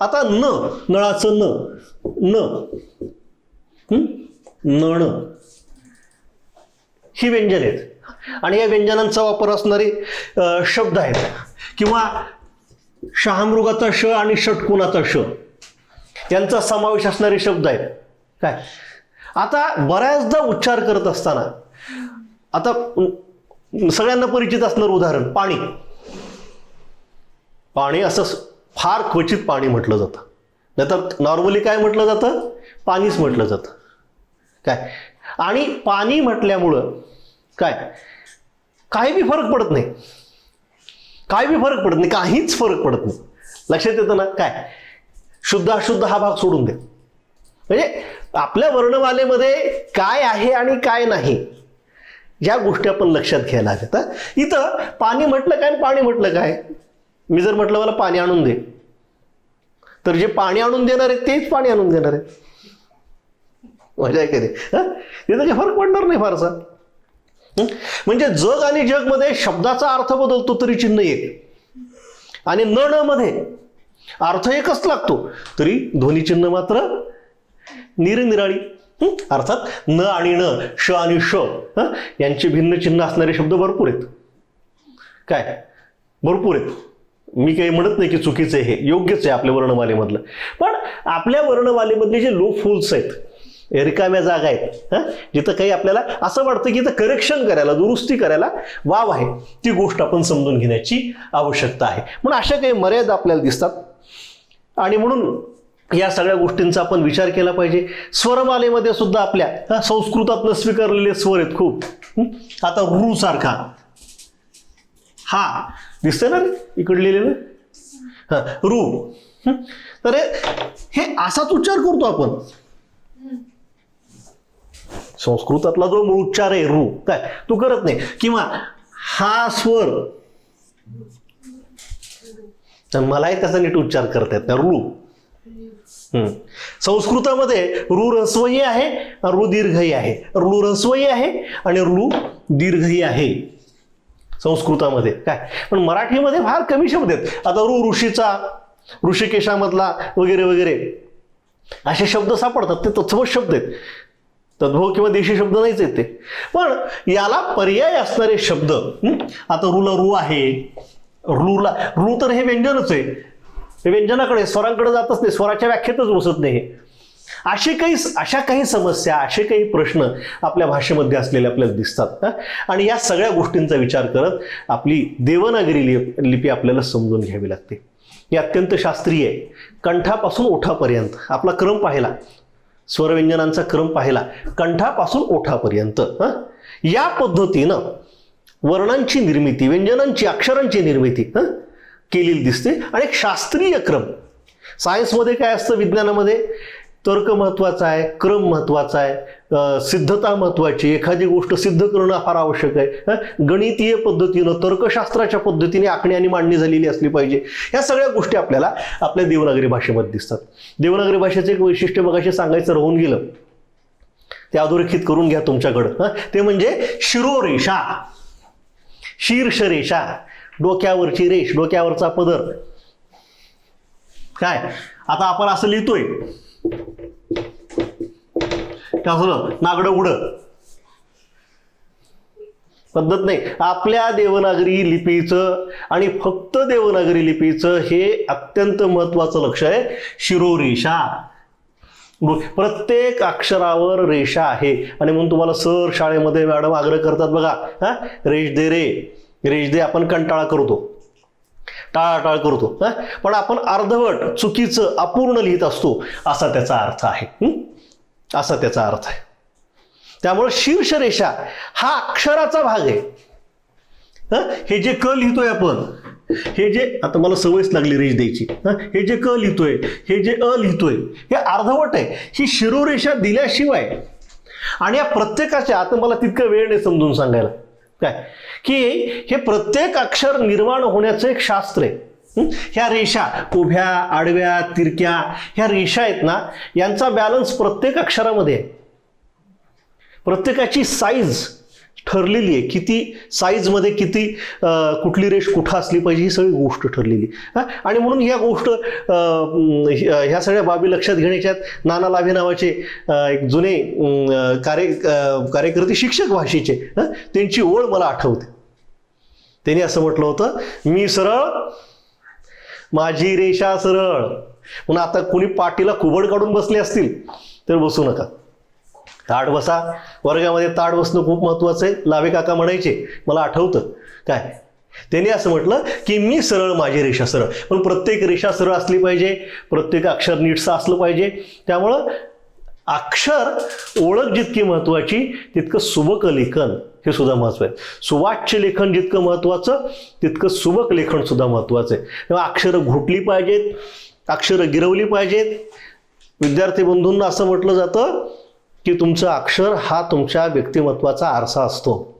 आता नळाचं नण ही व्यंजन आहेत आणि या व्यंजनांचा वापर असणारे शब्द आहेत किंवा शहामृगाचा श आणि षटकोनाचा श यांचा समावेश असणारे शब्द आहेत. काय आता बऱ्याचदा उच्चार करत असताना आता सगळ्यांना परिचित असणारं उदाहरण पाणी असं फार क्वचित पाणी म्हटलं जातं, नाहीतर नॉर्मली काय म्हटलं जातं, पाणीच म्हटलं जातं. काय आणि पाणी म्हटल्यामुळं काही बी फरक पडत नाही, काहीच फरक पडत नाही. लक्षात येतं ना? काय शुद्ध अशुद्ध हा भाग सोडून दे, म्हणजे आपल्या वर्णमालेमध्ये काय आहे आणि काय नाही या गोष्टी आपण लक्षात घ्यायला हव्यात. इथं पाणी म्हटलं काय आणि पाणी म्हटलं काय. मी जर म्हटलं मला पाणी आणून दे, तर जे पाणी आणून देणार आहेत तेच पाणी आणून देणार आहेत. मजा आहे का रे? तिथं काही फरक पडणार नाही फारसा. म्हणजे जग आणि जगमध्ये शब्दाचा अर्थ बदलतो तरी चिन्ह एक, आणि न मध्ये अर्थ एकच लागतो तरी ध्वनी चिन्ह मात्र निरनिराळी. अर्थात न आणि न, श आणि श यांचे भिन्न चिन्ह असणारे शब्द भरपूर आहेत. भरपूर आहेत. मी काही म्हणत नाही की चुकीचं आहे, हे योग्यच आहे आपल्या वर्णमालेमधलं. पण आपल्या वर्णमालेमधले जे लो फुल्स आहेत, रिकाम्या जागा आहेत, जिथं काही आपल्याला असं वाटतं की इथं करेक्शन करायला, दुरुस्ती करायला वाव आहे, ती गोष्ट आपण समजून घेण्याची आवश्यकता आहे. म्हणून अशा काही मर्यादा आपल्याला दिसतात आणि म्हणून या सगळ्या गोष्टींचा आपण विचार केला पाहिजे. स्वरमालेमध्ये सुद्धा आपल्या संस्कृतातनं स्वीकारलेले स्वर आहेत खूप. आता रू सारखा हा दिसतंय ना इकडे लिहिलेलं, रू. तर हे असाच उच्चार करतो आपण. संस्कृतातला जो मूळ उच्चार आहे रू, तो करत नाही. किंवा हा स्वर, तर मलाही त्याचा नीट उच्चार करता येत नाही, रू. संस्कृतामध्ये रू ऱ्हस्वही आहे, रू दीर्घही आहे. रू ऱ्हस्वही आहे आणि रू दीर्घही आहे संस्कृतामध्ये. पण मराठीमध्ये फार कमी शब्द आहेत. आता रू ऋषीचा, ऋषिकेशामधला वगैरे वगैरे असे शब्द सापडतात, ते तत्सम शब्द आहेत, तद्भव किंवा देशी शब्द नाहीच आहेत ते. पण याला पर्याय असणारे शब्द, आता रूला रू आहे, रू तर हे व्यंजनच आहे, हे व्यंजनाकडे स्वरांकडे जातच नाही, स्वराच्या व्याख्येतच बसत नाही. अशा काही समस्या, असे काही प्रश्न आपल्या भाषेमध्ये असलेले आपल्याला दिसतात. आणि या सगळ्या गोष्टींचा विचार करत आपली देवनागरी लिपी आपल्याला समजून घ्यावी लागते. ही अत्यंत शास्त्रीय आहे. कंठापासून ओठापर्यंत आपला क्रम पाहिला, स्वरव्यंजनांचा क्रम पाहिला, कंठापासून ओठापर्यंत या पद्धतीनं वर्णांची निर्मिती, व्यंजनांची, अक्षरांची निर्मिती केलेली दिसते. आणि एक शास्त्रीय क्रम. सायन्समध्ये काय असतं, विज्ञानामध्ये तर्क महत्वाचा आहे, क्रम महत्वाचा आहे, सिद्धता महत्वाची, एखादी गोष्ट सिद्ध करणं फार आवश्यक आहे. गणितीय पद्धतीनं, तर्कशास्त्राच्या पद्धतीने आखणी आणि मांडणी झालेली असली पाहिजे. ह्या सगळ्या गोष्टी आपल्याला आपल्या देवनागरी भाषेमध्ये दिसतात. देवनागरी भाषेचं एक वैशिष्ट्य मगाशी सांगायचं राहून गेलं, ते अधोरेखित करून घ्या तुमच्याकडं. ते म्हणजे शिरोरेषा, शीर्ष रेषा, डोक्यावरची रेष, डोक्यावरचा पदर. आता आपण असं लिहितोय, नागडं उडं पद्धत नाही. आपल्या देवनागरी लिपीचं आणि फक्त देवनागरी लिपीचं हे अत्यंत महत्वाचं लक्ष आहे. शिरोरेषा, प्रत्येक अक्षरावर रेषा आहे. आणि म्हणून तुम्हाला सर शाळेमध्ये मॅडम आग्रह करतात बघा, रेष दे रे, रेष दे. आपण कंटाळा करतो, टाळाटाळ करतो, पण आपण अर्धवट, चुकीचं, अपूर्ण लिहित असतो, असा त्याचा अर्थ आहे. असा त्याचा अर्थ आहे. त्यामुळे शीर्ष रेषा हा अक्षराचा भाग आहे. हे जे क लिहितोय आपण, हे जे आता मला सवयच लागली रेष द्यायची, हे जे क लिहितोय, हे जे अ लिहितोय, हे अर्धवट आहे. ही शिरोरेषा दिल्याशिवाय, आणि या प्रत्येकाच्या, आता मला तितका वेळ नाही समजून सांगायला, की हे प्रत्येक अक्षर निर्माण होण्याचं एक शास्त्र आहे. ह्या रेषा, उभ्या, आडव्या, तिरक्या, ह्या रेषा आहेत ना, यांचा बॅलन्स प्रत्येक अक्षरामध्ये आहे. प्रत्येकाची साईज ठरलेली आहे, किती साईजमध्ये किती कुठली रेष कुठं असली पाहिजे ही सगळी गोष्ट ठरलेली हां. आणि म्हणून ह्या गोष्ट ह्या सगळ्या बाबी लक्षात घेण्याच्यात नाना लाभे नावाचे एक जुने कार्यकर्ते शिक्षक भाषेचे त्यांची ओळ मला आठवते. त्यांनी असं म्हटलं होतं, मी सरळ माझी रेषा सरळ. म्हणून आता कुणी पाठीला कुबड काढून बसले असतील तर बसू नका, ताठ बसा. वर्गामध्ये ताठ बसणं खूप महत्वाचं आहे. लावे काका म्हणायचे, मला आठवतं काय, त्यांनी असं म्हटलं की मी सरळ माझी रेषा सरळ. पण प्रत्येक रेषा सरळ असली पाहिजे, प्रत्येक अक्षर नीटसं असलं पाहिजे. त्यामुळं अक्षर ओळख जितकी महत्वाची तितकं सुबक लेखन हे सुद्धा महत्व आहे. सुवाच्य लेखन जितकं महत्वाचं तितकं सुबक लेखन सुद्धा महत्वाचं आहे. तेव्हा अक्षरं घोटली पाहिजेत, अक्षरं गिरवली पाहिजेत. विद्यार्थी बंधूंना असं म्हटलं जातं की तुमचं अक्षर हा तुमच्या व्यक्तिमत्वाचा आरसा असतो.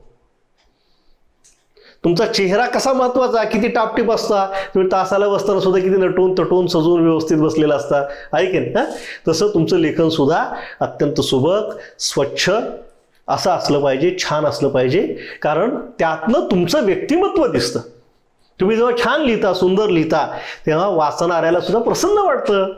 तुमचा चेहरा कसा महत्वाचा, किती टापटीप असता, तुम्ही तासाला बसताना सुद्धा किती नटून तटून सजून व्यवस्थित बसलेला असता, ऐकेन ना, तसं तुमचं लेखन सुद्धा अत्यंत सुबक स्वच्छ असं असलं पाहिजे, छान असलं पाहिजे. कारण त्यातनं तुमचं व्यक्तिमत्व दिसतं. तुम्ही जेव्हा छान लिहिता, सुंदर लिहिता, तेव्हा वाचणाऱ्याला सुद्धा प्रसन्न वाटतं,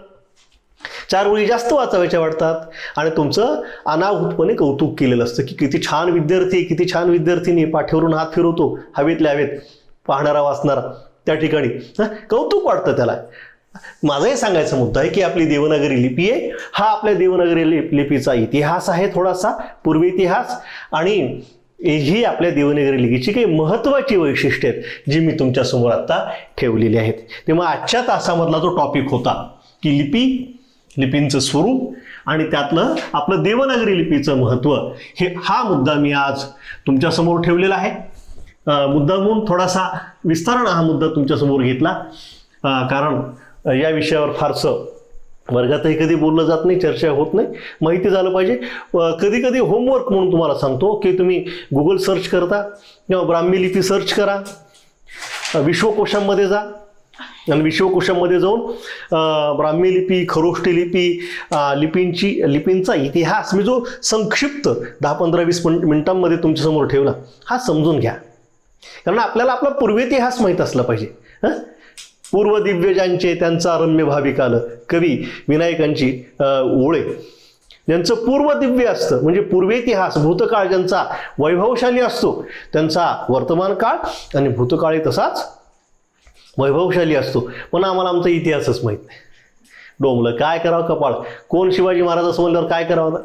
4 ओळी जास्त वाचाव्याच्या वाटतात आणि तुमचं अनाहूतपणे कौतुक केलेलं असतं की किती छान विद्यार्थी, किती छान विद्यार्थिनी. पाठीवरून हात फिरवतो, हवेतल्या हवेत पाहणारा वाचणारा त्या ठिकाणी कौतुक वाटतं त्याला. माझा हे सांगायचा मुद्दा आहे की आपली देवनागरी लिपी आहे, हा आपल्या देवनागरी लिपीचा इतिहास आहे, थोडासा पूर्व इतिहास. आणि ही आपल्या देवनागरी लिपीची काही महत्वाची वैशिष्ट्ये आहेत जी मी तुमच्या समोर आता ठेवलेली आहेत. तेव्हा आजच्या तासामधला जो टॉपिक होता की लिपींचं स्वरूप आणि त्यातलं आपलं देवनागरी लिपीचं महत्व, हा मुद्दा मी आज तुमच्या समोर ठेवलेला आहे. मुद्दा म्हणून थोडासा विस्तारानं हा मुद्दा तुमच्या समोर घेतला, कारण या विषयावर फारसं वर्गातही कधी बोललं जात नाही, चर्चा होत नाही, माहिती झालं पाहिजे. कधी कधी होमवर्क म्हणून तुम्हाला सांगतो की तुम्ही गुगल सर्च करता किंवा ब्राह्मी लिपी सर्च करा, विश्वकोशामध्ये जा आणि विश्वकोशामध्ये जाऊन ब्राह्मी लिपी, खरोष्टी लिपी, लिपींचा इतिहास मी जो संक्षिप्त 10-15-20 मिनिटांमध्ये तुमच्यासमोर ठेवला हा समजून घ्या. कारण आपल्याला आपला पूर्वेतिहास माहीत असला पाहिजे. पूर्व दिव्यजांचे त्यांचा रम्य भावी काल, कवी विनायकांची ओळे, ज्यांचं पूर्व दिव्य असतं म्हणजे पूर्वेतिहास, भूतकाळ ज्यांचा वैभवशाली असतो त्यांचा वर्तमान काळ आणि भूतकाळी तसाच वैभवशाली असतो. पण आम्हाला आमचा इतिहासच माहीत नाही. डोंबलं काय करावं कपाळ, कोण शिवाजी महाराज असं म्हणल्यावर काय करावं,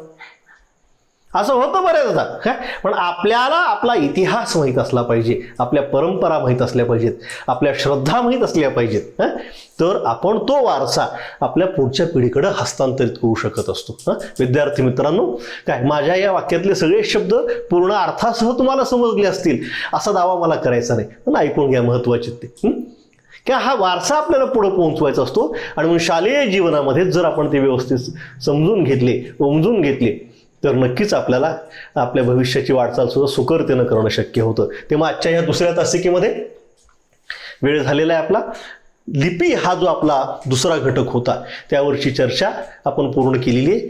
असं होतं बऱ्याचदा. काय पण आपल्याला आपला इतिहास माहीत असला पाहिजे, आपल्या परंपरा माहीत असल्या पाहिजेत, आपल्या श्रद्धा माहीत असल्या पाहिजेत. तर आपण तो वारसा आपल्या पुढच्या पिढीकडे हस्तांतरित करू शकत असतो. विद्यार्थी मित्रांनो, काय माझ्या या वाक्यातले सगळे शब्द पूर्ण अर्थासह तुम्हाला समजले असतील असा दावा मला करायचा नाही, पण ऐकून घ्या, महत्वाचे ते की हा वारसा आपल्याला पुढे पोहोचवायचा असतो. आणि म्हणून शालेय जीवनामध्ये जर आपण ते व्यवस्थित समजून घेतले, उमजून घेतले तर नक्कीच आपल्याला आपल्या भविष्याची वाटचाल सुद्धा सुकरतेनं करणं शक्य होतं. तेव्हा आजच्या या दुसऱ्या तासिकेमध्ये वेळ झालेला आहे आपला. लिपी हा जो आपला दुसरा घटक होता त्यावरची चर्चा आपण पूर्ण केलेली आहे.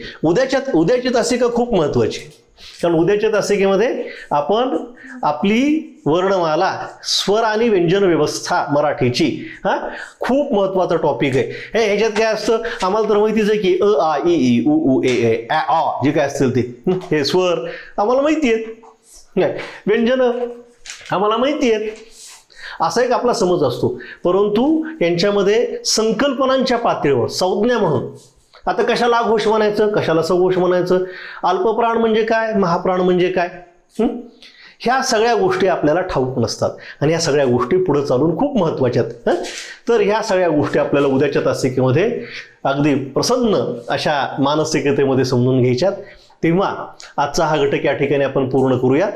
उद्याची तासिका खूप महत्त्वाची, कारण उद्याच्या तासिकेमध्ये आपण आपली वर्णमाला, स्वर आणि व्यंजन व्यवस्था मराठीची खूप महत्त्वाचा टॉपिक आहे. ह्याच्यात काय असतं आम्हाला तर माहितीच आहे की अ आ इ ई उ उ ए ए आ आ जे काय असतील ते, हे स्वर आम्हाला माहिती आहेत, व्यंजन आम्हाला माहिती आहेत, असा एक आपला समज असतो. परंतु यांच्यामध्ये संकल्पनांच्या पातळीवर संज्ञा म्हणून आता कशाला घोष म्हणायचं, कशाला सघोष म्हणायचं, अल्पप्राण म्हणजे काय, महाप्राण म्हणजे काय, ह्या सगळ्या गोष्टी आपल्याला ठाऊक नसतात आणि या सगळ्या गोष्टी पुढे चालून खूप महत्त्वाच्या आहेत. तर ह्या सगळ्या गोष्टी आपल्याला उद्याच्या तासिकेमध्ये अगदी प्रसन्न अशा मानसिकतेमध्ये समजून घ्यायच्यात. तेव्हा आजचा हा घटक या ठिकाणी आपण पूर्ण करूया.